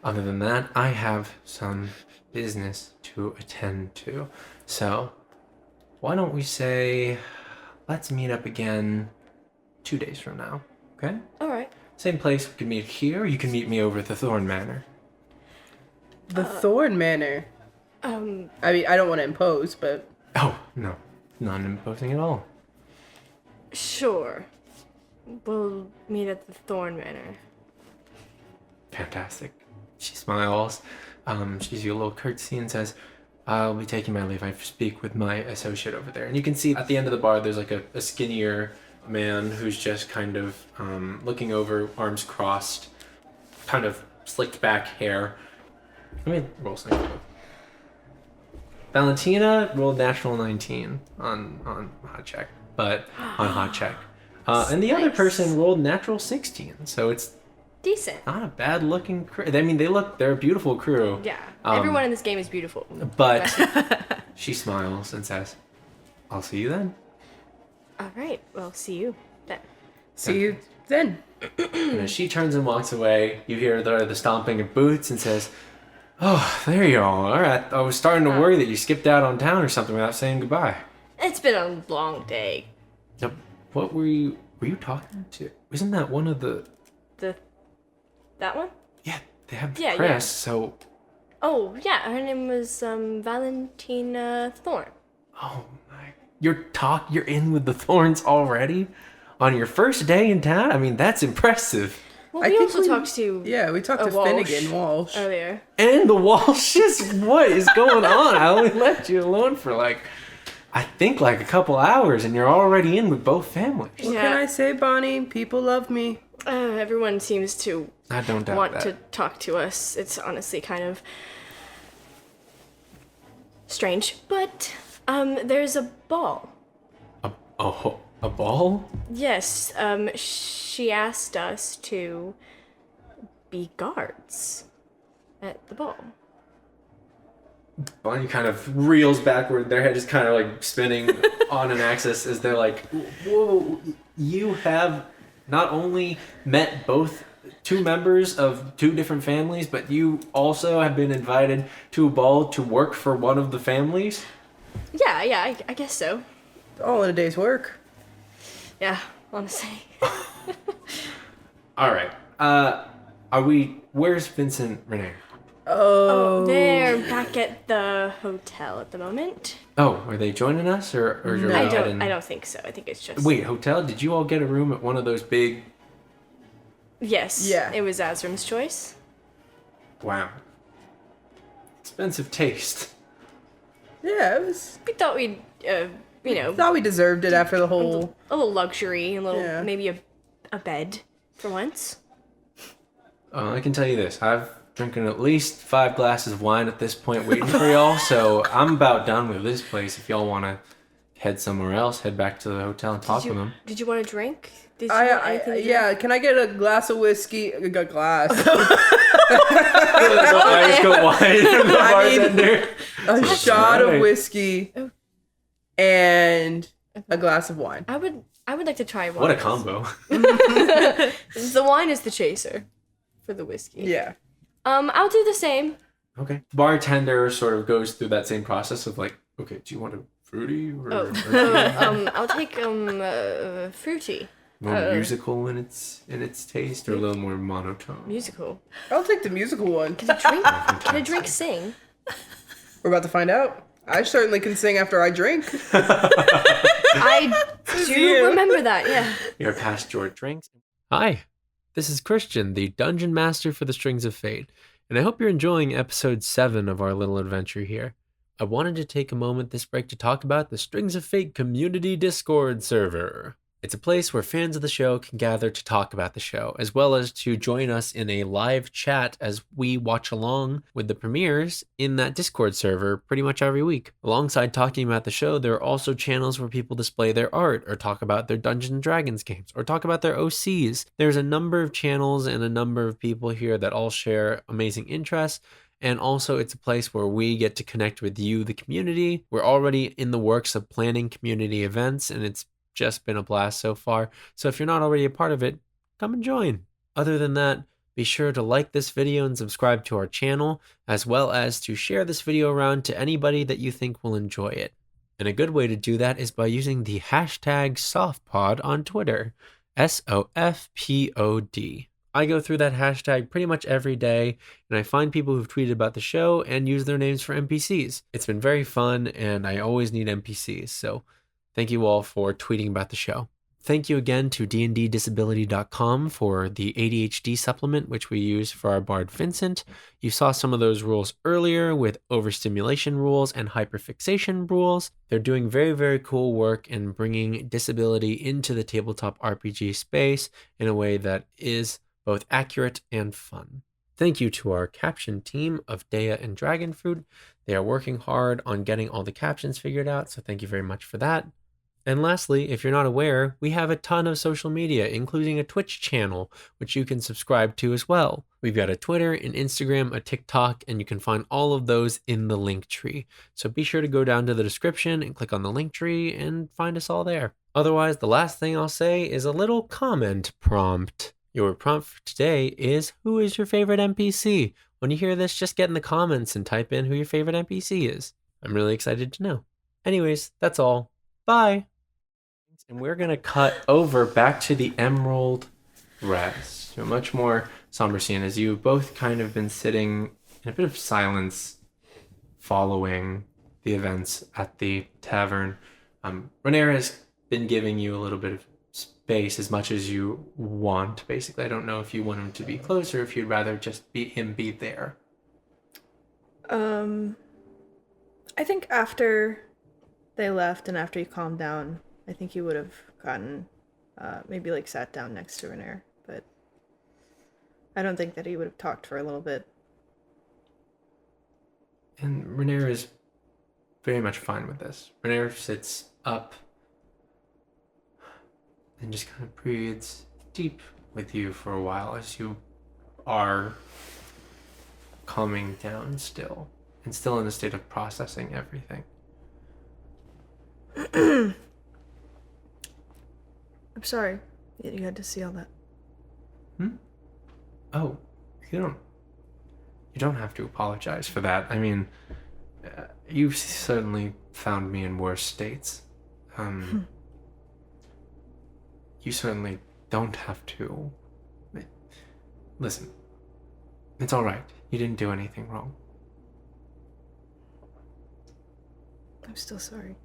other than that, I have some business to attend to. So, why don't we say, let's meet up again 2 days from now, okay? All right. Same place, we can meet here, or you can meet me over at the Thorne Manor. The Thorne Manor. I mean, I don't want to impose, but... Oh, no. Not imposing at all. Sure. We'll meet at the Thorne Manor. Fantastic. She smiles. She gives you a little curtsy and says, I'll be taking my leave. I speak with my associate over there. And you can see at the end of the bar, there's like a skinnier man who's just kind of looking over, arms crossed, kind of slicked back hair. Let me roll something. Valentina rolled natural 19 on hot check, but on hot check. And the other Nice. person rolled natural 16, so it's Decent. not a bad looking crew. I mean, they're a beautiful crew. Yeah. Everyone in this game is beautiful. But she smiles and says, I'll see you then. All right. Well, see you then. See you then. And as she turns and walks away, you hear the stomping of boots and says, oh, there you are. All right. I was starting to worry that you skipped out on town or something without saying goodbye. It's been a long day. Now, what were you talking to? Isn't that one of the... That one? Yeah, they have the Yeah, press, yeah. so... Oh, yeah. Her name was Valentina Thorne. Oh my... You're in with the Thorns already? On your first day in town? I mean, that's impressive. Well, I we think also talked to Yeah, we talked to Walsh Finnegan Walsh. earlier. And the Walshes, what is going on? I only left you alone for I think a couple hours, and you're already in with both families. What Yeah. can I say, Bonnie? People love me. Everyone seems to I don't doubt want that. to talk to us. It's honestly kind of strange. But there's a ball. A ball? Yes, she asked us to be guards at the ball. Bonnie kind of reels backward. Their head is kind of spinning on an axis as they're like, whoa, you have not only met two members of two different families, but you also have been invited to a ball to work for one of the families? Yeah, I guess so. All in a day's work. Yeah, honestly. All right. Where's Vincent Renee? Oh, they're back at the hotel at the moment. Oh, are they joining us or No. I don't think so. I think it's just Wait, hotel? Did you all get a room at one of those big... Yes. Yeah. It was Azzurum's choice. Wow. Expensive taste. Yeah, it was... We thought we'd Thought we deserved it after the whole... a little luxury, Yeah. maybe a bed for once. I can tell you this. I've drinking at least 5 glasses of wine at this point waiting for y'all, so I'm about done with this place. If y'all want to head somewhere else, head back to the hotel and talk with them. Did you want a drink? Did you want anything to drink? Yeah, can I get a glass of whiskey? A glass. I just go wine from the I mean- bartender. A shot right. of whiskey and a glass of wine. I would like to try one. What a combo. The wine is the chaser for the whiskey. Yeah. I'll do the same. Okay. Bartender sort of goes through that same process of okay, do you want a fruity or I'll take fruity. more musical in its taste or a little more monotone? Musical. I'll take the musical one. Can a drink sing? We're about to find out. I certainly can sing after I drink. I do you. remember that, yeah. You're past your drinks. Hi, this is Christian, the Dungeon Master for the Strings of Fate, and I hope you're enjoying episode 7 of our little adventure here. I wanted to take a moment this break to talk about the Strings of Fate community Discord server. It's a place where fans of the show can gather to talk about the show, as well as to join us in a live chat as we watch along with the premieres in that Discord server pretty much every week. Alongside talking about the show, there are also channels where people display their art, or talk about their Dungeons & Dragons games, or talk about their OCs. There's a number of channels and a number of people here that all share amazing interests, And also, it's a place where we get to connect with you, the community. We're already in the works of planning community events, and it's just been a blast so far. So if you're not already a part of it, come and join. Other than that, be sure to like this video and subscribe to our channel, as well as to share this video around to anybody that you think will enjoy it. And a good way to do that is by using the hashtag SOFPOD on Twitter, SOFPOD. I go through that hashtag pretty much every day, and I find people who've tweeted about the show and use their names for NPCs. It's been very fun, and I always need NPCs, so thank you all for tweeting about the show. Thank you again to dnddisability.com for the ADHD supplement, which we use for our bard Vincent. You saw some of those rules earlier with overstimulation rules and hyperfixation rules. They're doing very, very cool work in bringing disability into the tabletop RPG space in a way that is both accurate and fun. Thank you to our caption team of Dea and Dragonfruit. They are working hard on getting all the captions figured out, so thank you very much for that. And lastly, if you're not aware, we have a ton of social media, including a Twitch channel, which you can subscribe to as well. We've got a Twitter, an Instagram, a TikTok, and you can find all of those in the link tree. So be sure to go down to the description and click on the link tree and find us all there. Otherwise, the last thing I'll say is a little comment prompt. Your prompt for today is, who is your favorite NPC? When you hear this, just get in the comments and type in who your favorite NPC is. I'm really excited to know. Anyways, that's all. Bye! And we're going to cut over back to the Emerald Rest, to a much more somber scene, as you've both kind of been sitting in a bit of silence following the events at the tavern. Renair has been giving you a little bit of space, as much as you want, basically. I don't know if you want him to be closer, or if you'd rather just be there. I think after they left and after he calmed down, I think he would have gotten, maybe like sat down next to Renair, but I don't think that he would have talked for a little bit. And Renair is very much fine with this. Renair sits up and just kind of breathes deep with you for a while as you are calming down still, and still in a state of processing everything. I'm sorry you had to see all that. Oh, you don't have to apologize for that. I mean, you've certainly found me in worse states. You certainly don't have to. Listen, it's all right. You didn't do anything wrong. I'm still sorry.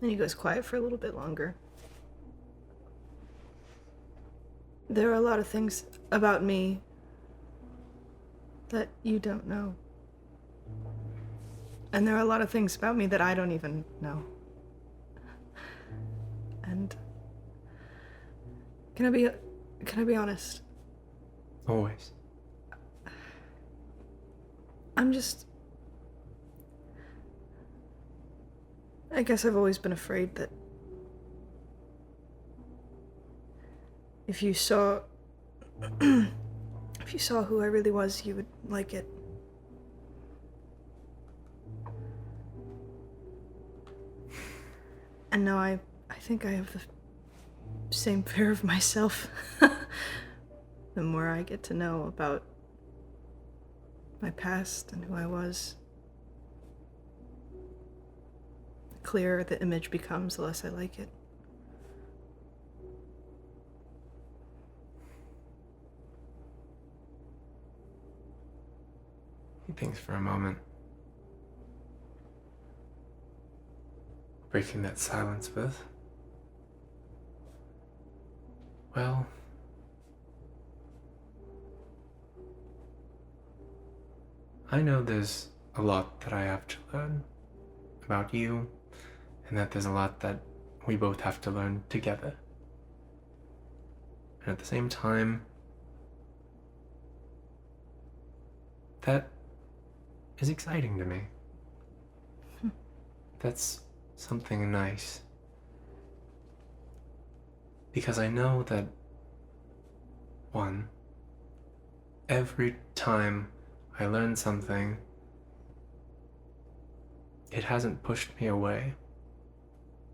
And he goes quiet for a little bit longer. There are a lot of things about me that you don't know. And there are a lot of things about me that I don't even know. And can I be honest? Always. I guess I've always been afraid that if you saw who I really was, you would like it. And now I think I have the same fear of myself. The more I get to know about my past and who I was, the clearer the image becomes, the less I like it. He thinks for a moment, breaking that silence with, well, I know there's a lot that I have to learn about you, and that there's a lot that we both have to learn together. And at the same time, that is exciting to me. That's something nice. Because I know that, one, every time I learn something, it hasn't pushed me away.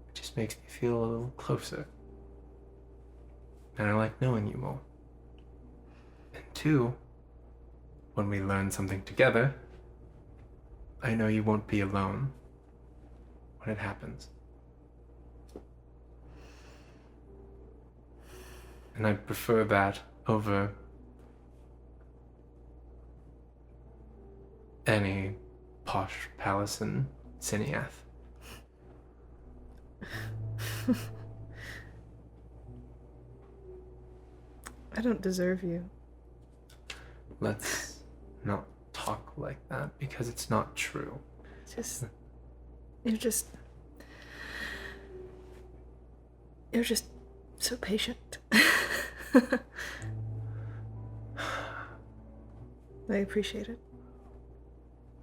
It just makes me feel a little closer. And I like knowing you more. And two, when we learn something together, I know you won't be alone when it happens. And I prefer that over any posh palace in Siniath. I don't deserve you. Let's not talk like that because it's not true. You're just so patient. I appreciate it.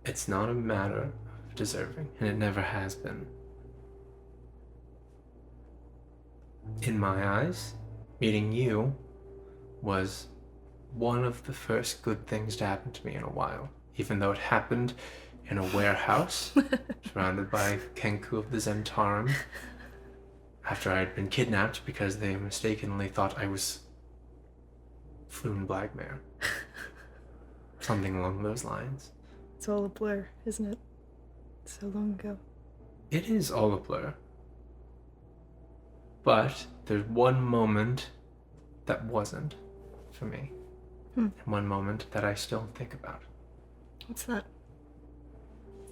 It's not a matter of deserving, and it never has been. In my eyes, meeting you was one of the first good things to happen to me in a while, even though it happened in a warehouse surrounded by Kenku of the Zentarum after I had been kidnapped because they mistakenly thought I was Floon Blackmare. Something along those lines. It's all a blur, isn't it? So long ago. It is all a blur. But there's one moment that wasn't for me. And one moment that I still think about. What's that?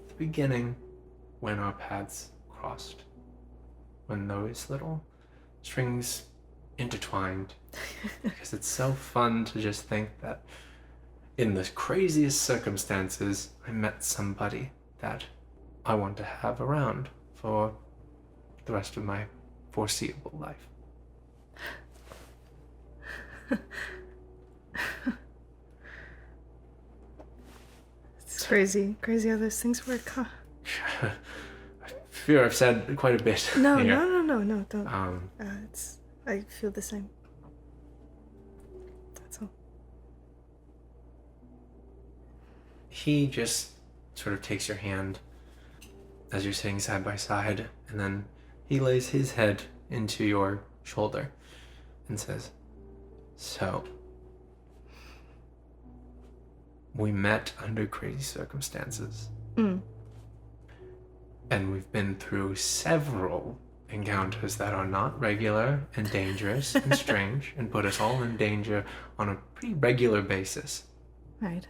The beginning, when our paths crossed. When those little strings intertwined. Because it's so fun to just think that in the craziest circumstances, I met somebody that I want to have around for the rest of my foreseeable life. It's crazy how those things work, huh? I fear I've said quite a bit. No, here. no, don't. I feel the same. That's all. He just sort of takes your hand as you're sitting side by side, and then he lays his head into your shoulder and says, "So, we met under crazy circumstances. And we've been through several encounters that are not regular and dangerous and strange and put us all in danger on a pretty regular basis. Right.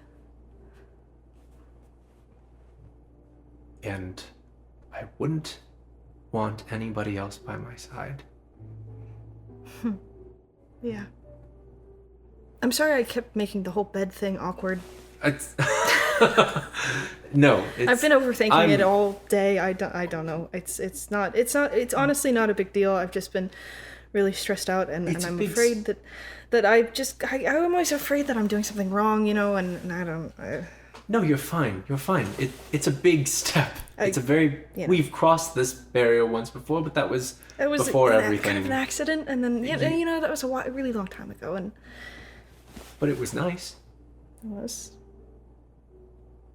And I wouldn't want anybody else by my side." Yeah. I'm sorry I kept making the whole bed thing awkward. It's No, I've been overthinking it all day. I don't know. It's honestly not a big deal. I've just been really stressed out, and I'm afraid that I'm always afraid that I'm doing something wrong, and I don't. No, you're fine. It's a big step. We've crossed this barrier once before, but that was before everything. Kind of an accident, and then that was a really long time ago, and. But it was nice. It was.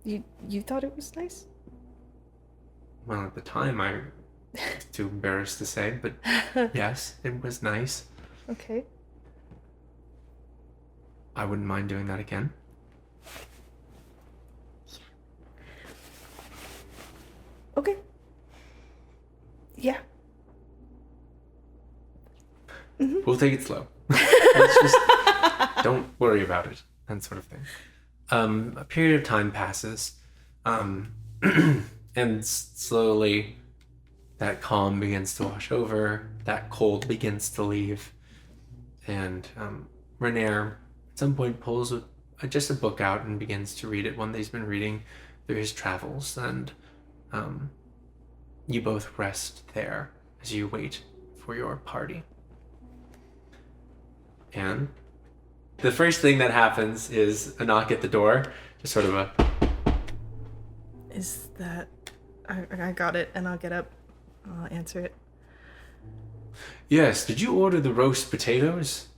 You thought it was nice? Well, at the time, I was too embarrassed to say, but yes, it was nice. Okay. I wouldn't mind doing that again. Okay. Yeah. Mm-hmm. We'll take it slow. Let's just don't worry about it, that sort of thing. A period of time passes, and slowly that calm begins to wash over, that cold begins to leave, and Renair at some point pulls just a book out and begins to read it, one that he's been reading through his travels, and you both rest there as you wait for your party. And the first thing that happens is a knock at the door, just sort of a... Is that... I got it, and I'll get up. I'll answer it. Yes, did you order the roast potatoes?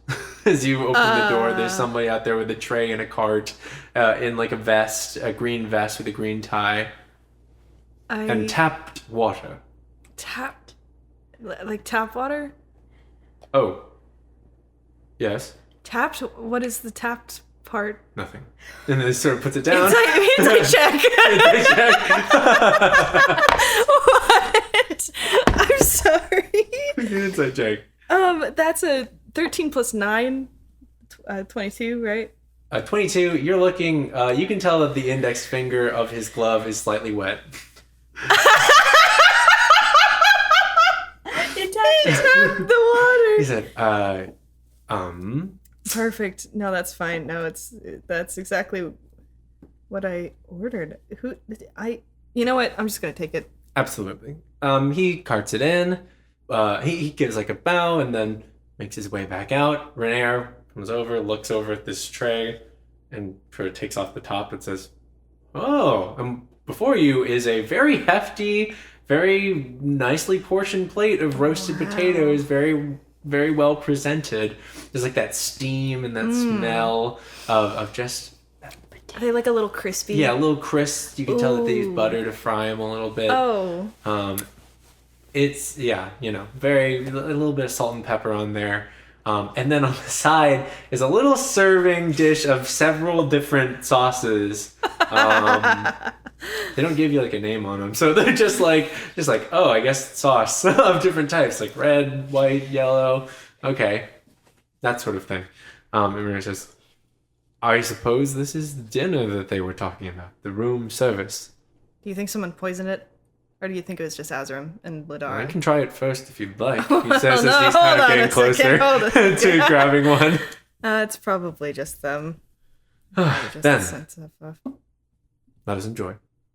As you open the door, there's somebody out there with a tray and a cart, in like a vest, a green vest with a green tie, and tapped water. Tapped? Like tap water? Oh. Yes. Tapped? What is the tapped part? Nothing. And then it sort of puts it down. Insight check. Insight check. What? I'm sorry. Insight check. That's a 13 plus 9, 22, right? 22, you're looking, you can tell that the index finger of his glove is slightly wet. It tapped the water. He said, Perfect. No, that's fine. No, that's exactly what I ordered. You know what? I'm just gonna take it. Absolutely. He carts it in, he gives like a bow and then makes his way back out. Renair comes over, looks over at this tray, and sort of takes off the top and says, "Oh, before you is a very hefty, very nicely portioned plate of roasted potatoes, very, very well presented. There's like that steam and that smell of just..." Are they like a little crispy? Yeah, a little crisp. You can tell that they use butter to fry them a little bit. Oh. It's, yeah, a little bit of salt and pepper on there. And then on the side is a little serving dish of several different sauces. They don't give you like a name on them. So they're just like, oh, I guess sauce of different types, like red, white, yellow. Okay. That sort of thing. And Maria says, I suppose this is the dinner that they were talking about, the room service. Do you think someone poisoned it? Or do you think it was just Azzurum and Lidara? I can try it first if you'd like. He says as he's kind of getting closer to grabbing one. It's probably just them. Just Then, a sense of, let us enjoy.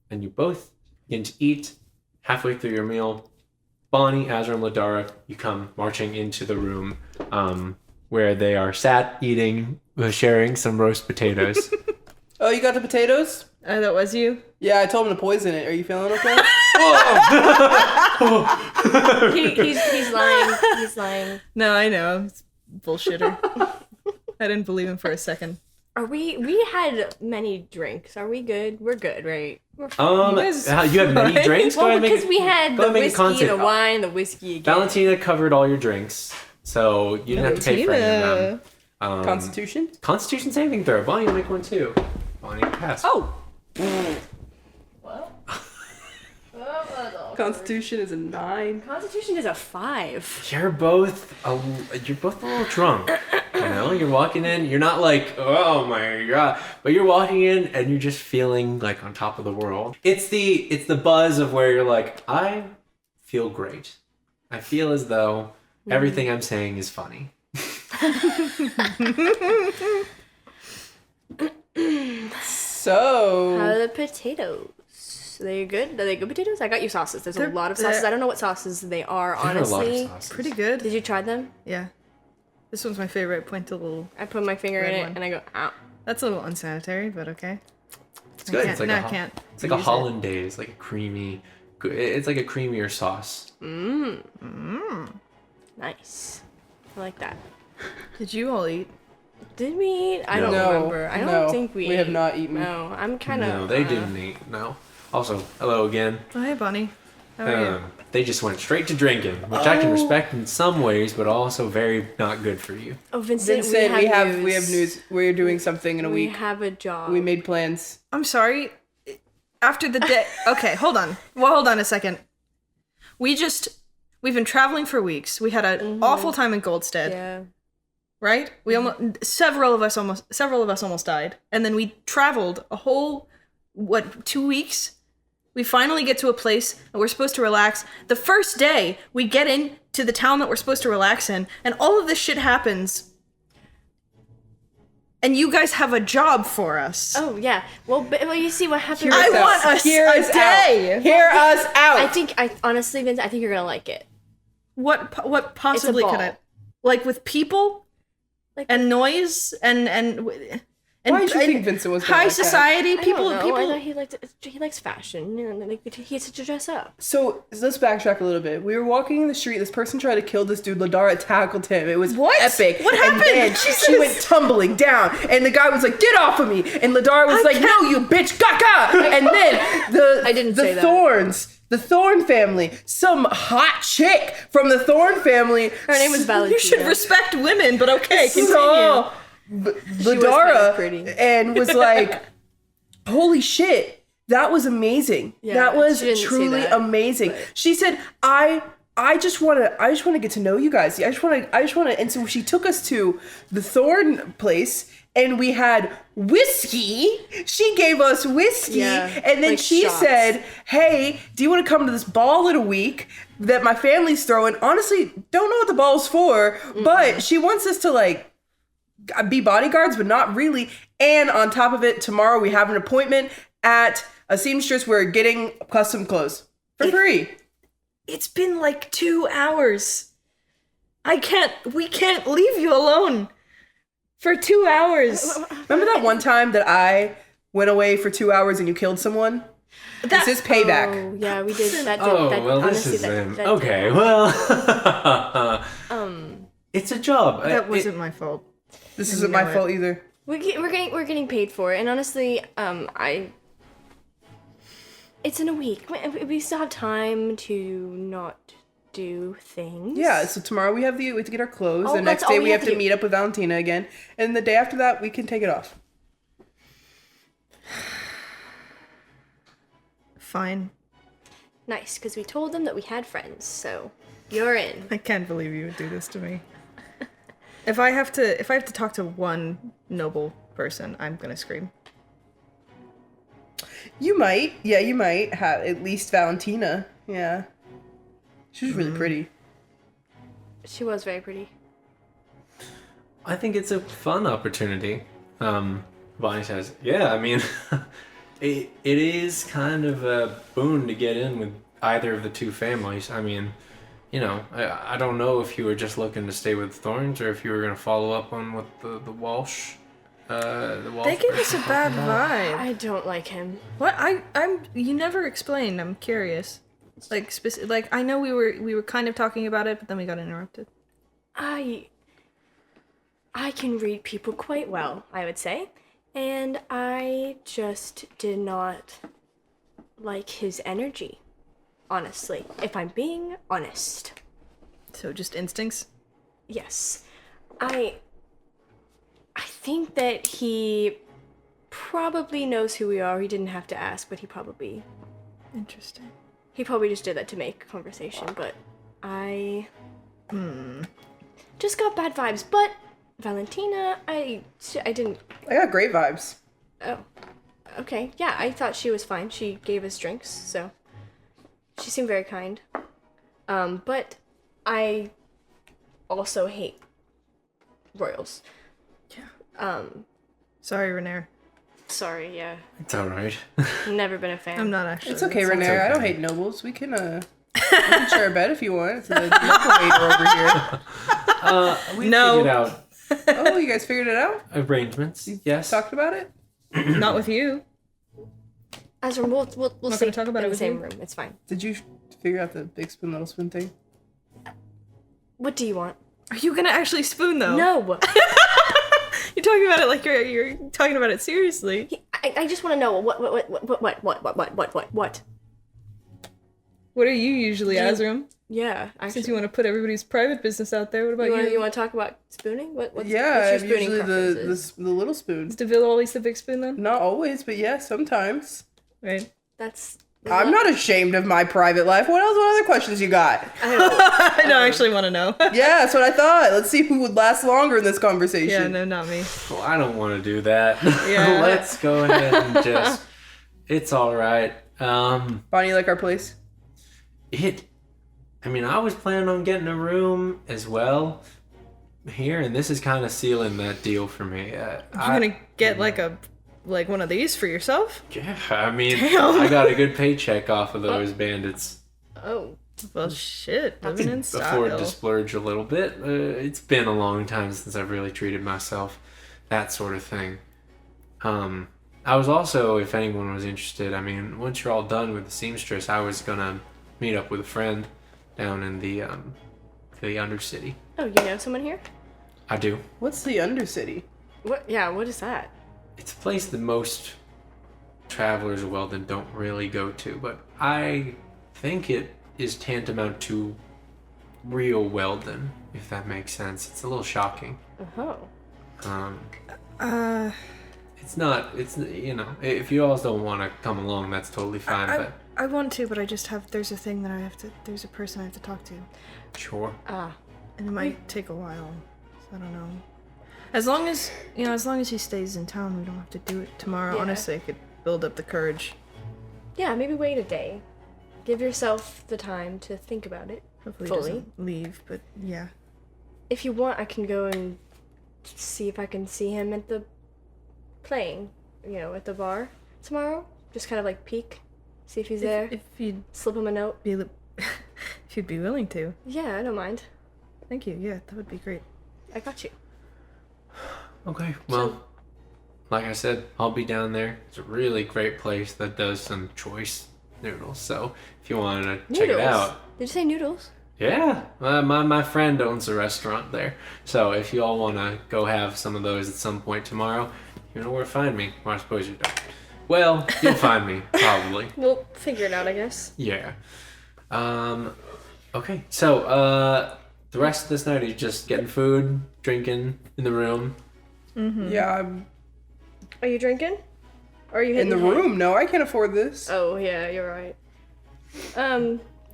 And you both begin to eat. Halfway through your meal, Bonnie, Azzurum, Lidara, you come marching into the room where they are sat eating, sharing some roast potatoes. Oh, you got the potatoes? that was you? Yeah, I told him to poison it. Are you feeling okay? He's lying. He's lying. No, I know. It's bullshitter. I didn't believe him for a second. Are we had many drinks. Are we good? We're good, right? You had many drinks? Well, because we had the whiskey, the wine, the whiskey again. Valentina covered all your drinks, so you didn't have to pay for any of them. Constitution? Constitution saving throw. Bonnie, you make one too. Bonnie, pass. Oh! Constitution is a 9. Constitution is a 5. You're both a little drunk. You're walking in. You're not like, oh my god, but you're walking in and you're just feeling like on top of the world. It's the buzz of where you're like, I feel great. I feel as though everything I'm saying is funny. So, how are the potatoes? Are they good? Are they good potatoes? I got you sauces. There's a lot of sauces. I don't know what sauces they are, honestly. There are a lot of sauces. Pretty good. Did you try them? Yeah. This one's my favorite. Point a little. I put my finger in it and I go, ow. That's a little unsanitary, but okay. It's good. It's like a hollandaise, like a creamy. It's like a creamier sauce. Nice. I like that. Did you all eat? Did we eat? I don't remember. I don't think we ate. We have not eaten. No, I'm kind of... No, they didn't eat. No. Also, hello again. Oh, hey, Bonnie. How are you? They just went straight to drinking, which I can respect in some ways, but also very not good for you. Oh, Vincent, we have news. We're doing something in a week. We have a job. We made plans. I'm sorry. After the day... Okay, hold on. Well, hold on a second. We've been traveling for weeks. We had an awful time in Goldstead. Yeah. Right? We several of us almost died. And then we traveled a whole 2 weeks? We finally get to a place that we're supposed to relax. The first day we get into the town that we're supposed to relax in, and all of this shit happens. And you guys have a job for us. Oh, yeah. Well, you see what happened. I want us a day. Hear us out. Honestly, Vince, I think you're gonna like it. What possibly could I... Like with people? And noise? And And, Why did you and think Vincent was gonna high like that? society people? I People. know he likes fashion. You know, like, he gets to dress up. So let's backtrack a little bit. We were walking in the street. This person tried to kill this dude. Lidara tackled him. It was What? epic. What And happened? then Jesus. she went tumbling down, and the guy was like, "Get off of me!" And Lidara was like, "No, you bitch, gaga!" And then I didn't the say that. Thorns. The Thorne family, some hot chick from the Thorne family. Her name was Valentina. You should respect women, but okay, continue. Saw was Lidara kind of pretty. and was like, "Holy shit, that was amazing. Yeah, that was she didn't say truly that, amazing." but- She said, I just want to get to know you guys. I just want to." And so she took us to the Thorne place, and we had whiskey. She gave us whiskey, Yeah, and then like she shots. said, "Hey, do you want to come to this ball in a week that my family's throwing?" Honestly, don't know what the ball's for, but she wants us to like be bodyguards, but not really. And on top of it, tomorrow we have an appointment at a seamstress. We're getting custom clothes for free. It's been like 2 hours. We can't leave you alone for 2 hours. Remember that one time that I went away for 2 hours and you killed someone? This is payback. Oh, yeah, we did that. Oh, that well, honestly, this is that okay, well... It's a job. That wasn't my fault. This isn't my fault either. We're getting paid for it, and honestly, it's in a week. We still have time to not do things. Yeah, so tomorrow we have to get our clothes. Oh, The that's next all day we we have have to to do. meet up with Valentina again. And the day after that, we can take it off. Fine. Nice, because we told them that we had friends, so you're in. I can't believe you would do this to me. If I have to talk to one noble person, I'm gonna scream. You might. Yeah, you might have at least Valentina. Yeah. She's really pretty. She was very pretty. I think it's a fun opportunity. Bonnie says, yeah, I mean, it is kind of a boon to get in with either of the two families. I mean, you know, I don't know if you were just looking to stay with Thorns or if you were going to follow up on what the Walsh... They gave us a bad vibe. I don't like him. What? You never explained. I'm curious. Like I know we were kind of talking about it, but then we got interrupted. I can read people quite well, I would say, and I just did not like his energy. Honestly, if I'm being honest. So just instincts. Yes. I think that he probably knows who we are. He didn't have to ask, but he probably Interesting. just did that to make conversation, but I just got bad vibes. But Valentina, I didn't. I got great vibes. Oh, okay. Yeah, I thought she was fine. She gave us drinks, so she seemed very kind. But I also hate royals. Yeah. Sorry, Renair. Sorry, yeah. It's alright. Never been a fan. I'm not actually. It's okay, That's- Renee. I don't hate nobles. We can share a bed if you want. It's a noble waiter over here. We No. figured out Oh, you guys figured it out? arrangements. Yes. Talked about it? Not with you. Azzurum, we'll Not stay gonna talk about in it the with same you? room. It's fine. Did you figure out the big spoon, little spoon thing? What do you want? Are you gonna actually spoon though? No. You're talking about it like you're talking about it seriously. I just want to know what. What are you usually, Azzurum? Yeah, actually. Since you want to put everybody's private business out there, what about you? You want to talk about spooning? What's Yeah, your spooning usually preferences? the little spoon. Is DeVille always the big spoon then? Not always, but yeah, sometimes. Right. That's. I'm not ashamed of my private life. What else? What other questions you got? I don't actually want to know. Yeah, that's what I thought. Let's see who would last longer in this conversation. Yeah, no, not me. Well, I don't want to do that. Yeah. Let's go ahead and just... It's alright. Bonnie, you like our place? I mean, I was planning on getting a room as well here, and this is kind of sealing that deal for me. You're gonna get like one of these for yourself? Yeah, I mean, Damn. I got a good paycheck off of those bandits. Oh. Well, shit, living in Afford style. to splurge a little bit. It's been a long time since I've really treated myself. That sort of thing. I was also, if anyone was interested, I mean, once you're all done with the seamstress, I was gonna meet up with a friend down in the Undercity. Oh, you know someone here? I do. What's the Undercity? What? Yeah, what is that? It's a place that most travelers of Wheldon don't really go to, but I think it is tantamount to real Wheldon, if that makes sense. It's a little shocking. Oh. It's not, if you all don't want to come along, that's totally fine, but... I want to, but I just have, there's a thing that there's a person I have to talk to. Sure. And it might take a while, so I don't know. As long as he stays in town, we don't have to do it tomorrow. Yeah. Honestly, I could build up the courage. Yeah, maybe wait a day. Give yourself the time to think about it. Hopefully fully. he doesn't leave, but yeah. If you want, I can go and see if I can see him at the playing, at the bar tomorrow. Just kind of like peek, see if he's there. If you'd Slip him a note. if you'd be willing to. Yeah, I don't mind. Thank you. Yeah, that would be great. I got you. Okay, well, like I said, I'll be down there. It's a really great place that does some choice noodles, so if you wanted to check it out. Did you say noodles? Yeah, my friend owns a restaurant there, so if you all want to go have some of those at some point tomorrow, you know where to find me. Well, I suppose you don't. Well, you'll find me, probably. We'll figure it out, I guess. Yeah. Okay, so, the rest of this night, are you just getting food, drinking in the room? Mm-hmm. Yeah, I'm Are you drinking? Or are you in hitting the room. No, I can't afford this. Oh, yeah, you're right.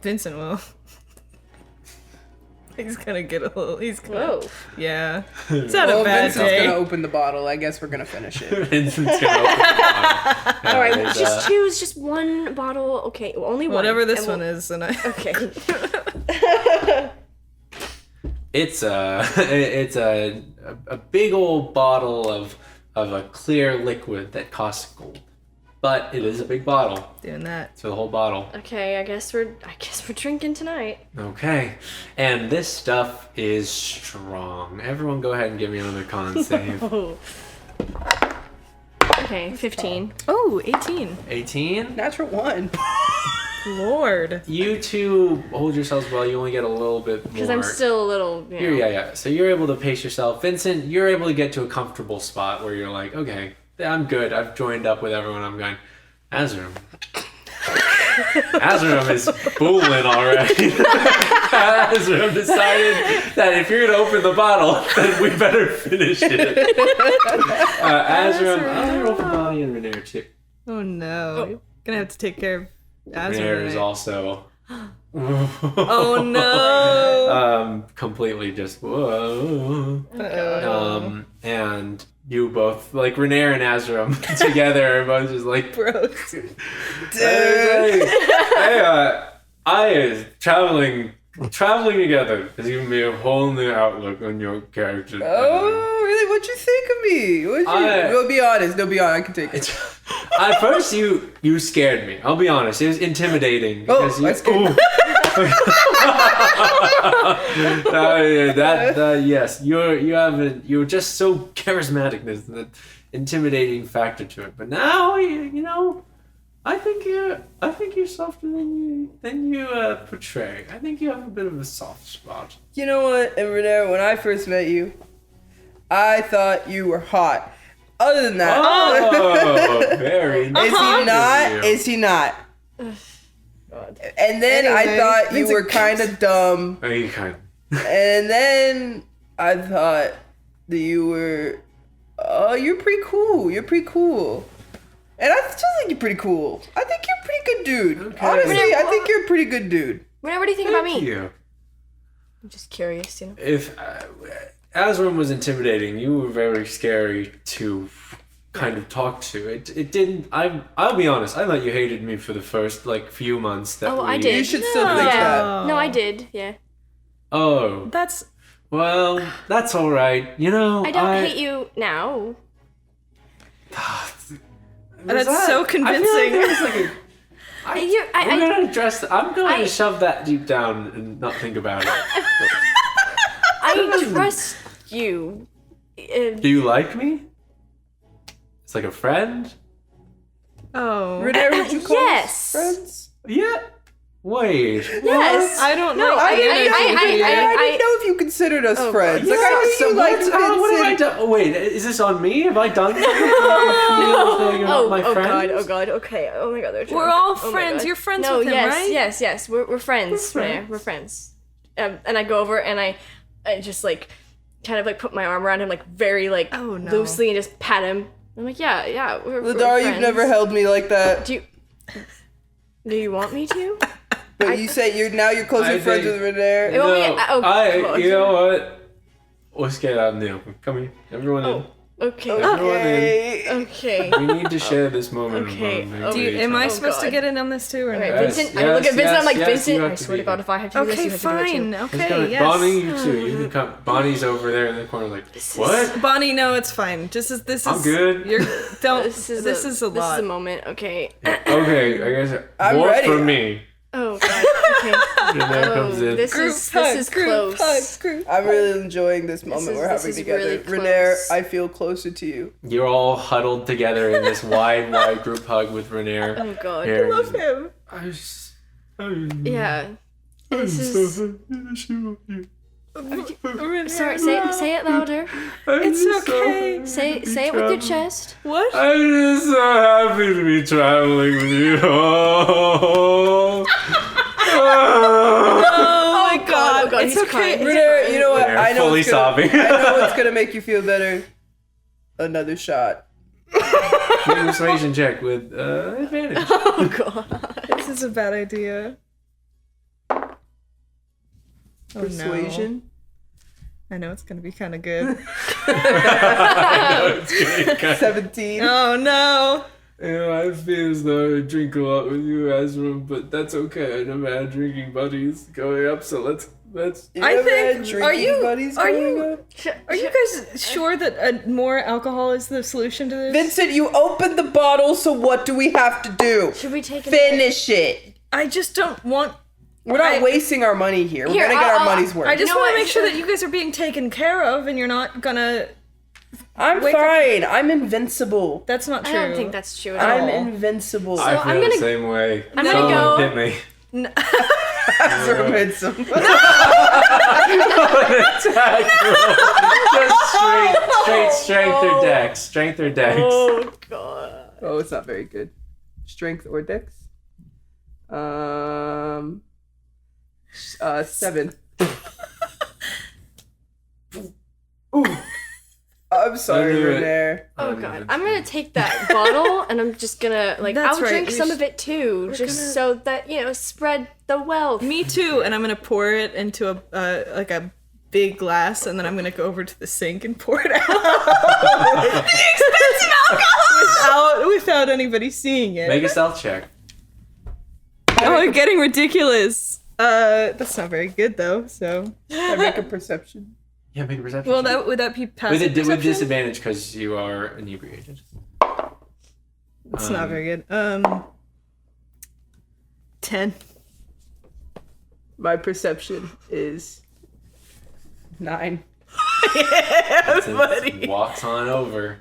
Vincent will. He's gonna get a little. He's gonna. Whoa. Yeah. It's not a bad Vincent's day. gonna open the bottle. I guess we're gonna finish it. Vincent's gonna open the bottle. All right, There's, just choose just one bottle. Okay, well, only one. Whatever this and one we'll- is, and I. Okay. It's a big old bottle of a clear liquid that costs gold, but it is a big bottle. Doing that. It's for the whole bottle. Okay, I guess we're drinking tonight. Okay, and this stuff is strong. Everyone, go ahead and give me another con save. Oh. Okay, 15. Oh, 18. 18. Natural one. Lord. You two hold yourselves well. You only get a little bit more. Because I'm still a little. Yeah. So you're able to pace yourself. Vincent, you're able to get to a comfortable spot where you're like, okay, I'm good. I've joined up with everyone. I'm going, Azzurum. Azzurum is booming already. Azzurum decided that if you're going to open the bottle, then we better finish it. Azzurum, I'll roll for Bonnie and Renair too. Oh no. You're gonna have to take care of Azzurum. Renair is tonight. also... Oh no. Completely just whoa. Uh-oh. And you both, like Renair and Azzurum together, are both just like, Bros. hey, traveling together has given me a whole new outlook on your character. Oh, really? What'd you think of me? We'll be honest. No, be honest. I can take it. At first, you scared me. I'll be honest. It was intimidating. Because I scared yes, you're just so charismatic. There's an intimidating factor to it. But now, I think you're softer than you portray. I think you have a bit of a soft spot. You know what, Renee, when I first met you, I thought you were hot. Other than that. Oh, very nice. Is he not? God. And then I thought you were kind of dumb. Oh, you kind of. And then I thought that you were, you're pretty cool. You're pretty cool. And I still think you're pretty cool. I think you're a pretty good dude. Okay. Honestly, I think you're a pretty good dude. What do you think about me? Thank you. I'm just curious, If Azzurum was intimidating, you were very scary to kind of talk to. It didn't. I'll be honest. I thought you hated me for the first few months. That I did. You should still think that. No, I did. Yeah. Oh. That's That's all right. I don't hate you now. that's so convincing. I feel like there's I'm gonna address. I'm going to shove that deep down and not think about it. I trust you. Do you like me? It's like a friend? Oh. Renee, would you call Yes. us friends? Yeah. Wait. Yes. I don't know. No, I didn't know if you considered us friends. Yeah, Like, I knew you liked what have I Vincent. done? Oh, wait, is this on me? Have I done something? My friends? Oh god, okay. Oh my god, they're We're all oh my friends. God. You're friends no, with him, yes, right? Yes, we're friends. We're friends. And I go over and I just like kind of like put my arm around him like very like Oh, no. loosely and just pat him. I'm like, yeah, we're Lidara, friends. you've never held me like that. Do you want me to? But you say you're closer I friends think- with Renee. You want me to- God. You know what? Let's get out in the open. Come here. Everyone in. Okay. Everyone in. Okay. We need to share this moment. Okay. Of Oh, Am I Oh, supposed to God. get in on this too or Alright, no? Yes, Vincent. I look at Vincent. I'm like, yes, Vincent. you have I to swear be to God, here. if I have to do this, Okay, you have to do it fine. too. Okay, yes. Bonnie, you too. You can come. Bonnie's over there in the corner, like, what? Bonnie, no, it's fine. This is. I'm good. You're don't. This is a This is a lot. moment. Okay. Okay, I guess. I'm more ready. for me. Oh God. Okay. And there comes in. This is close. I'm really enjoying this moment we're this having is together. really Renee, close. I feel closer to you. You're all huddled together in this wide group hug with Rainier. Oh God. Here. I love him. Yeah. This is. Sorry. Say it louder. It's okay. Say it with your chest. What? I'm just so happy to be traveling with you. Oh my God. Oh God, It's he's okay. crying. Renee, you know what? Renee, I know fully it's gonna, sobbing. I know what's gonna make you feel better. Another shot. Make a persuasion check with advantage. Oh God. This is a bad idea. Oh, Persuasion. No. I know it's gonna be kind of good. It's good. 17. Oh no. You know, I feel as though I drink a lot with you, Azzurum, but that's okay. I never had drinking buddies going up, so let's. You I ever think- had drinking are you- buddies are growing you- up? Are you guys sure that more alcohol is the solution to this? Vincent, you opened the bottle, so what do we have to do? Should we take it? Finish it. I just don't want. We're not wasting our money here. We're Here, gonna get our I'll- money's worth. I just You know want to what? make sure that you guys are being taken care of, and you're not gonna. I'm wake up- fine. I'm invincible. That's not I true. don't think that's true at I'm all. invincible. I feel I'm the gonna- same way. I'm gonna Someone go- hit me. I'm invincible. Attack roll. Just strength or dex. Strength or dex. Oh God. Oh, it's not very good. Strength or dex? 7. Ooh. I'm sorry, I knew it. Renee. Oh God. I'm gonna take that bottle and I'm just gonna like That's I'll right, drink we some sh- of it too, just so that spread the wealth. Me too, and I'm gonna pour it into a like a big glass, and then I'm gonna go over to the sink and pour it out. The expensive alcohol without anybody seeing it. Make a stealth check. Oh, I'm getting ridiculous. That's not very good though. So, I make a perception. Yeah, make a perception well, check. would that be passive With perception? disadvantage because you are inebriated. It's not very good. 10. My perception is 9. Vincent walks on over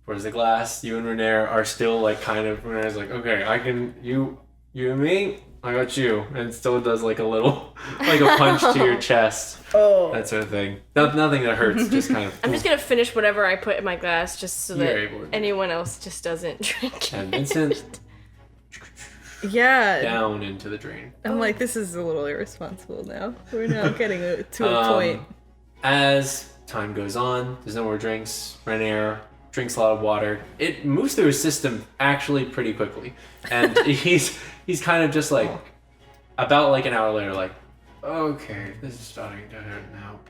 towards the glass. You and Renair are still like kind of. Renair's like, okay, I can. You and me. I got you, and still does like a little, like a punch to your chest, Oh. that sort of thing. Nothing that hurts, just kind of. I'm just gonna finish whatever I put in my glass just so You're that able to. anyone else just doesn't drink And it. Vincent Yeah. down into the drain. I'm like, this is a little irresponsible now. We're now getting to a point. As time goes on, there's no more drinks. Renair drinks a lot of water. It moves through his system actually pretty quickly, and he's kind of just like about like an hour later, like, okay, this is starting to hurt now.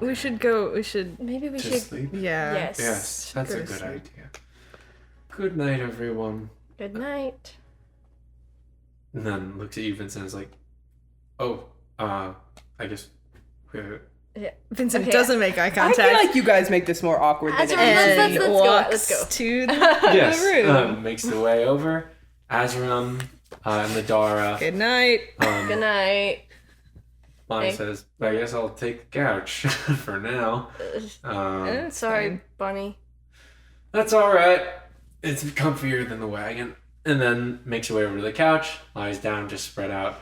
We should go. We should. Maybe we To should. sleep. Yeah. Yes. Yes, that's Go a to good sleep. idea. Good night, everyone. Good night. And then looks at you, Vincent, and is like, oh, I guess. Vincent Okay. doesn't make eye I contact. feel like you guys make this more awkward than Azzurum, it and is. let's go, walks let's go. to the, Yes, the room. makes the way over. Azzurum and Lidara. Good night. Good night. Bonnie Okay. says, I guess I'll take the couch for now. It's Sorry, fine. Bonnie. That's all right. It's comfier than the wagon. And then makes her way over to the couch, lies down, just spread out.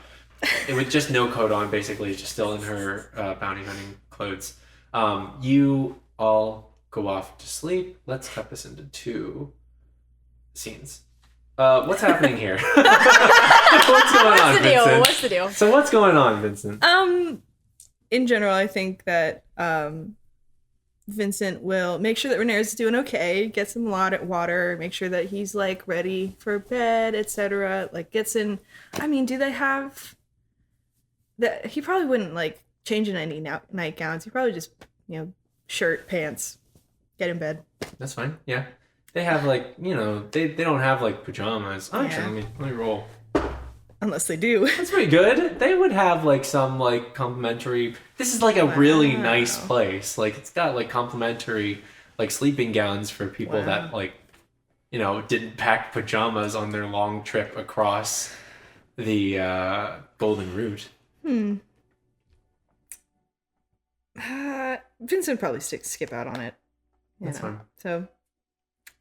With just no coat on, basically, just still in her bounty hunting clothes. You all go off to sleep. Let's cut this into 2 scenes. What's happening here? What's going on, Vincent? What's the deal? So what's going on, Vincent? In general, I think that Vincent will make sure that Renair's doing okay, gets him a lot of water, make sure that he's like ready for bed, etc. Like gets in. I mean, do they have that? He probably wouldn't like change in any nightgowns. He probably just shirt, pants, get in bed. That's fine. Yeah, they have like they don't have like pajamas. Actually, let me roll. Unless they do. That's pretty good. They would have like some like complimentary. This is like a really nice place. Like it's got like complimentary like sleeping gowns for people that like didn't pack pajamas on their long trip across the Golden Route. Vincent would probably skip out on it. That's fine. So,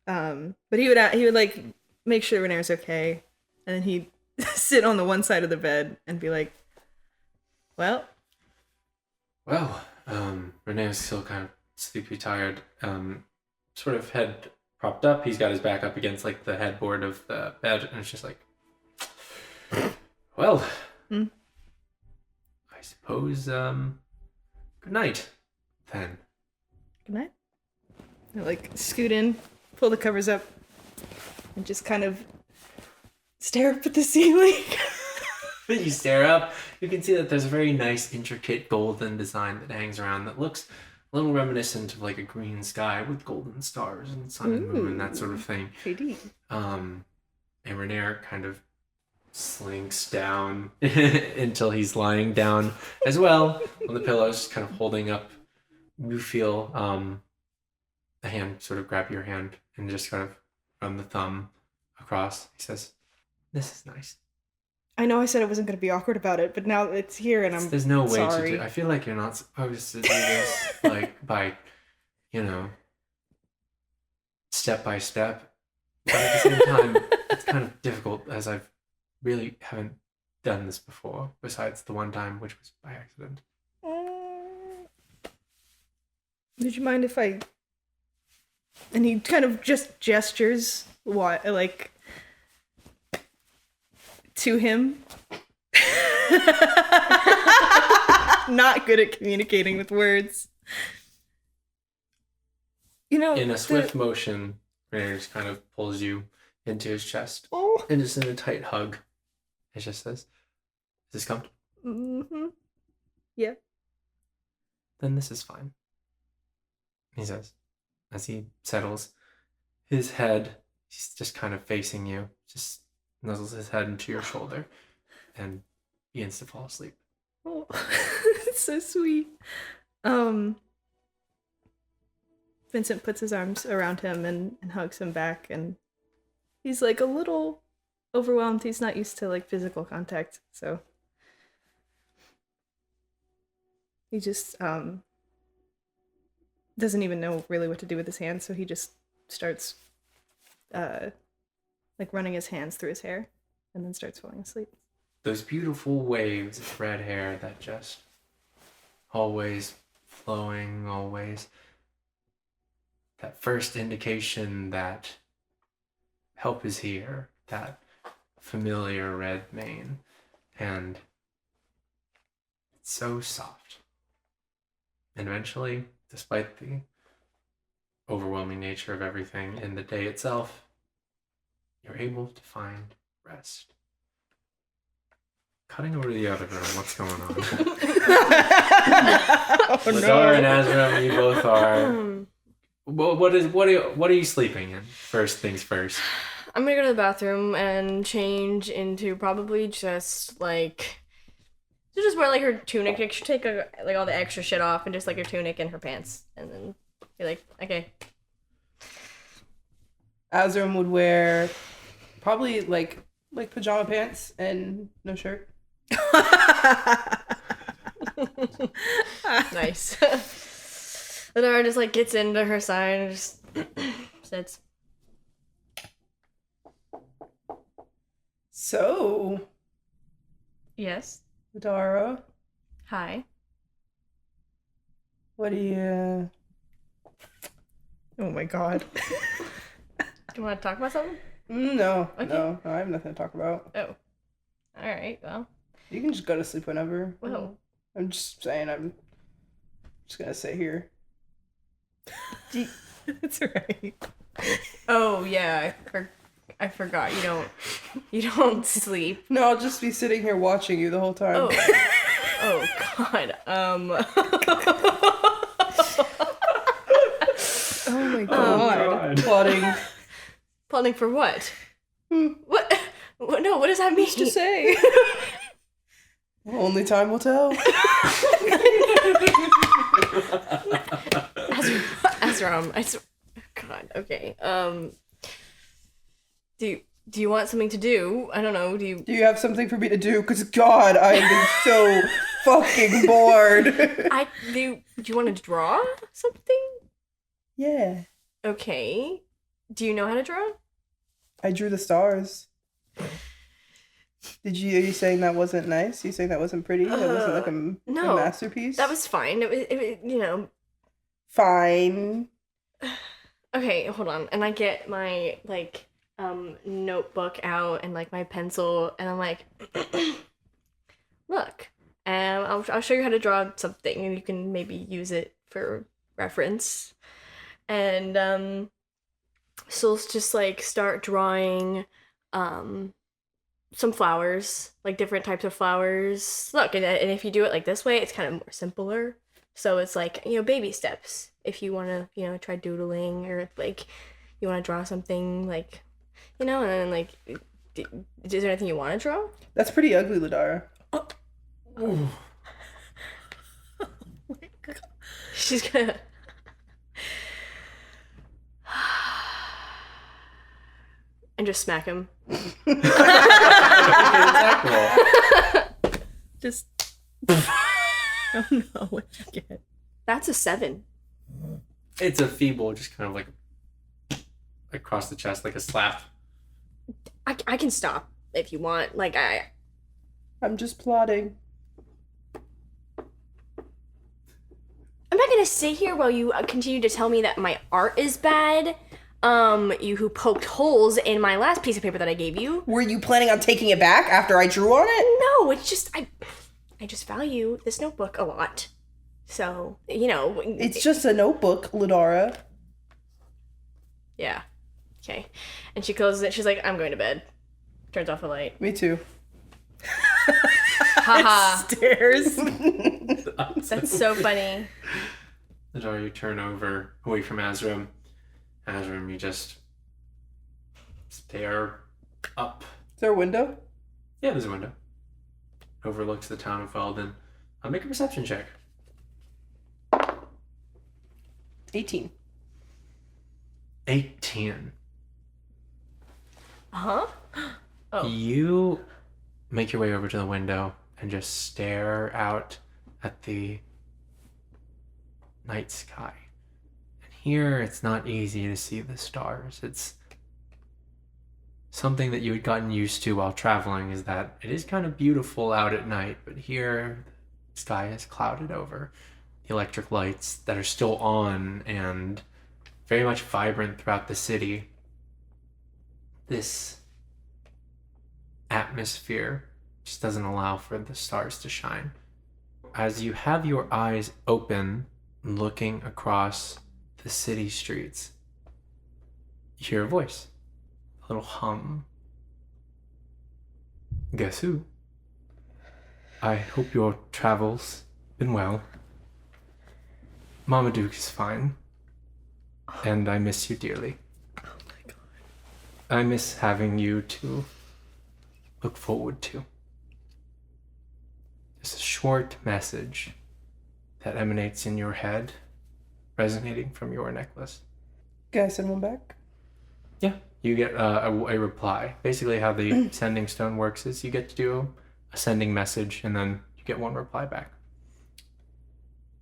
but he would like make sure Renair's okay, and then he'd sit on the one side of the bed and be like, well, Renair's still kind of sleepy, tired, sort of head propped up. He's got his back up against like the headboard of the bed, and it's just like, well, I suppose, good night, then. Good night. I like scoot in, pull the covers up, and just kind of stare up at the ceiling. You stare up, you can see that there's a very nice, intricate golden design that hangs around that looks a little reminiscent of like a green sky with golden stars and sun and moon and that sort of thing. Pretty. And Renair kind of slinks down until he's lying down as well on the pillows, kind of holding up. You feel a hand sort of grab your hand and just kind of run the thumb across. He says, "This is nice." I know I said I wasn't going to be awkward about it, but now it's here and There's no way sorry. to do. I feel like you're not supposed to do this like by, step by step. But at the same time, it's kind of difficult as I've really haven't done this before. Besides the one time, which was by accident. Would you mind if I? And he kind of just gestures to him. Not good at communicating with words. In a swift motion, Rainer just kind of pulls you into his chest. Oh. And just in a tight hug. It just says, "Is this comfortable?" Mm-hmm. Yeah. "Then this is fine," he says, as he settles his head. He's just kind of facing you, just nuzzles his head into your shoulder and begins to fall asleep. Oh, it's so sweet. Vincent puts his arms around him and hugs him back, and he's like a little overwhelmed. He's not used to like physical contact, so he just doesn't even know really what to do with his hands, so he just starts like running his hands through his hair and then starts falling asleep. Those beautiful waves of red hair that just always flowing, always. That first indication that help is here, that familiar red mane, and it's so soft. And eventually, despite the overwhelming nature of everything in the day itself, you're able to find rest. Cutting over to the other room, what's going on? Lidara and Azzurum, you both are. What are you sleeping in? First things first. I'm gonna go to the bathroom and change into probably just like. So just wear like her tunic. Like, she take like all the extra shit off and just like her tunic and her pants, and then be like, okay. Azzurum would wear probably like pajama pants and no shirt. Nice. Lidara just like gets into her side and just sits. So, Yes. Lidara, Hi. what do you... Oh my god. Do you want to talk about something? No, Okay. no, I have nothing to talk about. Oh. All right. Well. You can just go to sleep whenever. Whoa. I'm just saying, I'm just gonna sit here. That's right. Oh yeah. I forgot. You don't sleep. No, I'll just be sitting here watching you the whole time. Oh. Oh God. Oh my god. Plotting. Plotting for what? What? No. What does that mean? To say. Only time will tell. Azzurum. God. Okay. Do you want something to do? I don't know. Do you have something for me to do? Because God, I have been so fucking bored. Do you want to draw something? Yeah. Okay. Do you know how to draw? I drew the stars. Are you saying that wasn't nice? You saying that wasn't pretty? That wasn't like a no, masterpiece? That was fine. It was. Fine. Okay, hold on. And I get my notebook out and like my pencil, and I'm like, look, I'll show you how to draw something, and you can maybe use it for reference. And so let's just like start drawing some flowers, like different types of flowers. Look, and if you do it like this way, it's kind of more simpler. So it's like, baby steps. If you want to, try doodling, or like you want to draw something like, and then like, is there anything you want to draw? That's pretty ugly, Lidara. Oh my god. She's gonna. And just smack him. Just. Oh no, what'd you get? That's a 7. It's a feeble, just kind of like across the chest, like a slap. I can stop if you want. Like, I'm just plotting. I'm not gonna sit here while you continue to tell me that my art is bad. You who poked holes in my last piece of paper that I gave you. Were you planning on taking it back after I drew on it? No, it's just I just value this notebook a lot. So, It's just a notebook, Lidara. Yeah. Okay. And she closes it. She's like, I'm going to bed. Turns off the light. Me too. Haha. Stairs. That's so funny. Lidara, you turn over away from Azzurum. Azzurum, you just stare up. Is there a window? Yeah, there's a window. Overlooks the town of Wheldon. I'll make a perception check. 18. 18. Uh-huh. Oh. You make your way over to the window and just stare out at the night sky. And here, it's not easy to see the stars. It's something that you had gotten used to while traveling, is that it is kind of beautiful out at night, but here the sky is clouded over. The electric lights that are still on and very much vibrant throughout the city. This atmosphere just doesn't allow for the stars to shine. As you have your eyes open, looking across the city streets, you hear a voice. A little hum. Guess who? I hope your travels been well. Marmaduke is fine. And I miss you dearly. Oh my god. I miss having you to look forward to. Just a short message that emanates in your head, resonating from your necklace. Can I send one back? Yeah, you get a reply. Basically how the sending stone works is you get to do a sending message and then you get one reply back.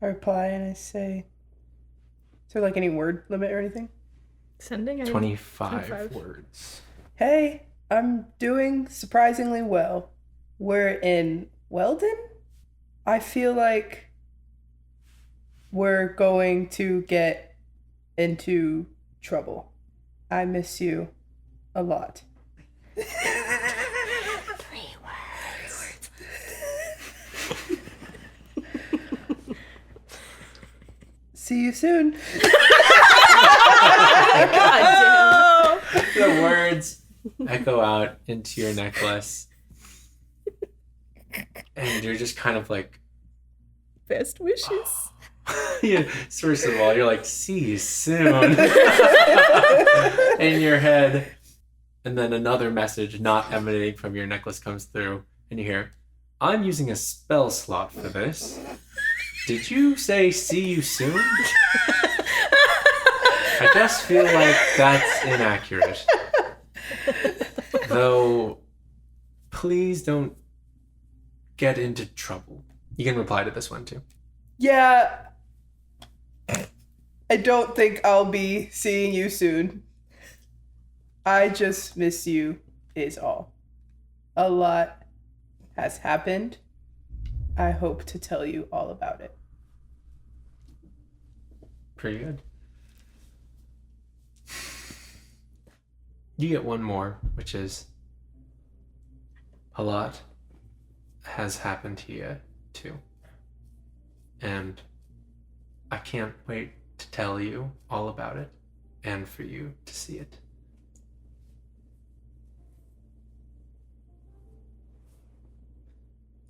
I reply and I say, is there like any word limit or anything? Sending? 25 25. words. Hey, I'm doing surprisingly well. We're in Wheldon. I feel like we're going to get into trouble. I miss you a lot. 3 words. See you soon. God The words echo out into your necklace. And you're just kind of like, Best wishes. yeah, first of all, you're like, see you soon. In your head. And then another message not emanating from your necklace comes through. And you hear, I'm using a spell slot for this. Did you say see you soon? I just feel like that's inaccurate. Though, please don't get into trouble. You can reply to this one too. Yeah. I don't think I'll be seeing you soon. I just miss you, is all. A lot has happened. I hope to tell you all about it. Pretty good. You get one more, which is a lot has happened to you too. And I can't wait to tell you all about it and for you to see it.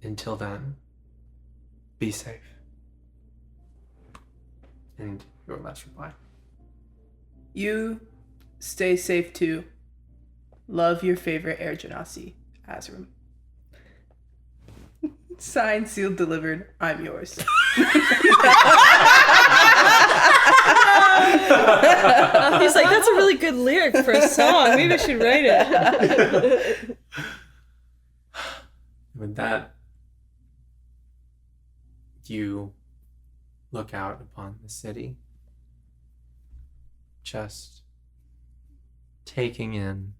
Until then, be safe. And your last reply. You stay safe too. Love your favorite Air Genasi, Azzurum. Signed, sealed, delivered. I'm yours. He's like, that's a really good lyric for a song. Maybe I should write it. With that, you look out upon the city, just taking in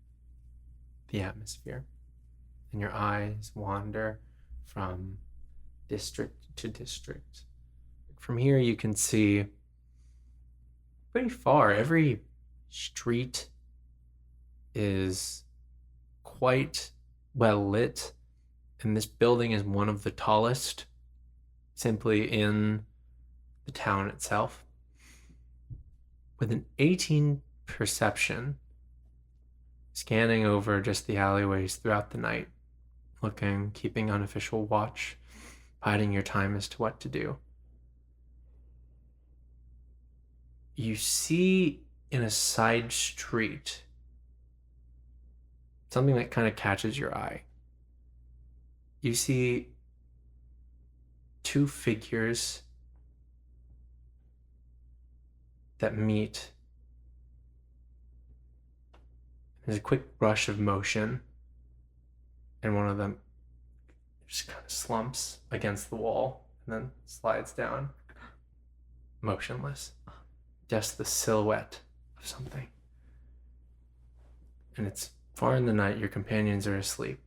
the atmosphere, and your eyes wander from district to district. From here, you can see pretty far. Every street is quite well lit, and this building is one of the tallest simply in the town itself. With an 18 perception, scanning over just the alleyways throughout the night, looking, keeping unofficial watch, biding your time as to what to do. You see in a side street something that kind of catches your eye. You see two figures that meet. There's a quick rush of motion, and one of them just kind of slumps against the wall and then slides down, motionless. Just the silhouette of something. And it's far in the night, your companions are asleep.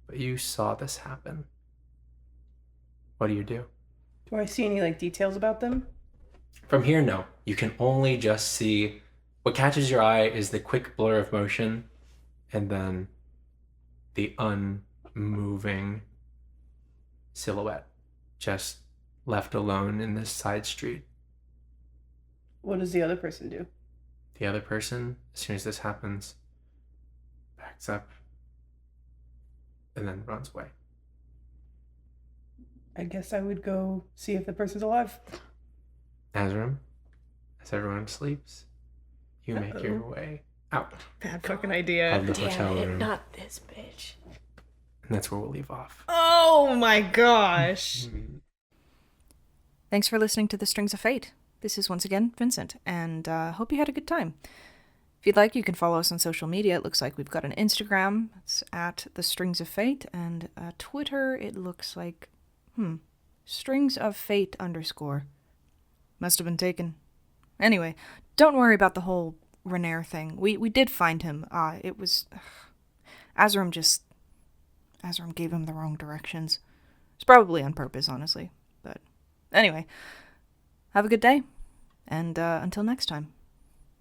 But you saw this happen. What do you do? Do I see any details about them? From here, no. You can only just see what catches your eye is the quick blur of motion and then the unmoving silhouette just left alone in this side street. What does the other person do? The other person, as soon as this happens, backs up and then runs away. I guess I would go see if the person's alive. Azzurum, as everyone sleeps, you make your way out Bad fucking idea. of the hotel Damn it, room. not this bitch. And that's where we'll leave off. Oh my gosh. Thanks for listening to The Strings of Fate. This is once again Vincent, and hope you had a good time. If you'd like, you can follow us on social media. It looks like we've got an Instagram. It's at The Strings of Fate, and Twitter, it looks like, Strings of Fate _ Must have been taken. Anyway, don't worry about the whole Renair thing. We did find him. It was... Azzurum gave him the wrong directions. It's probably on purpose, honestly. But anyway, have a good day. And until next time.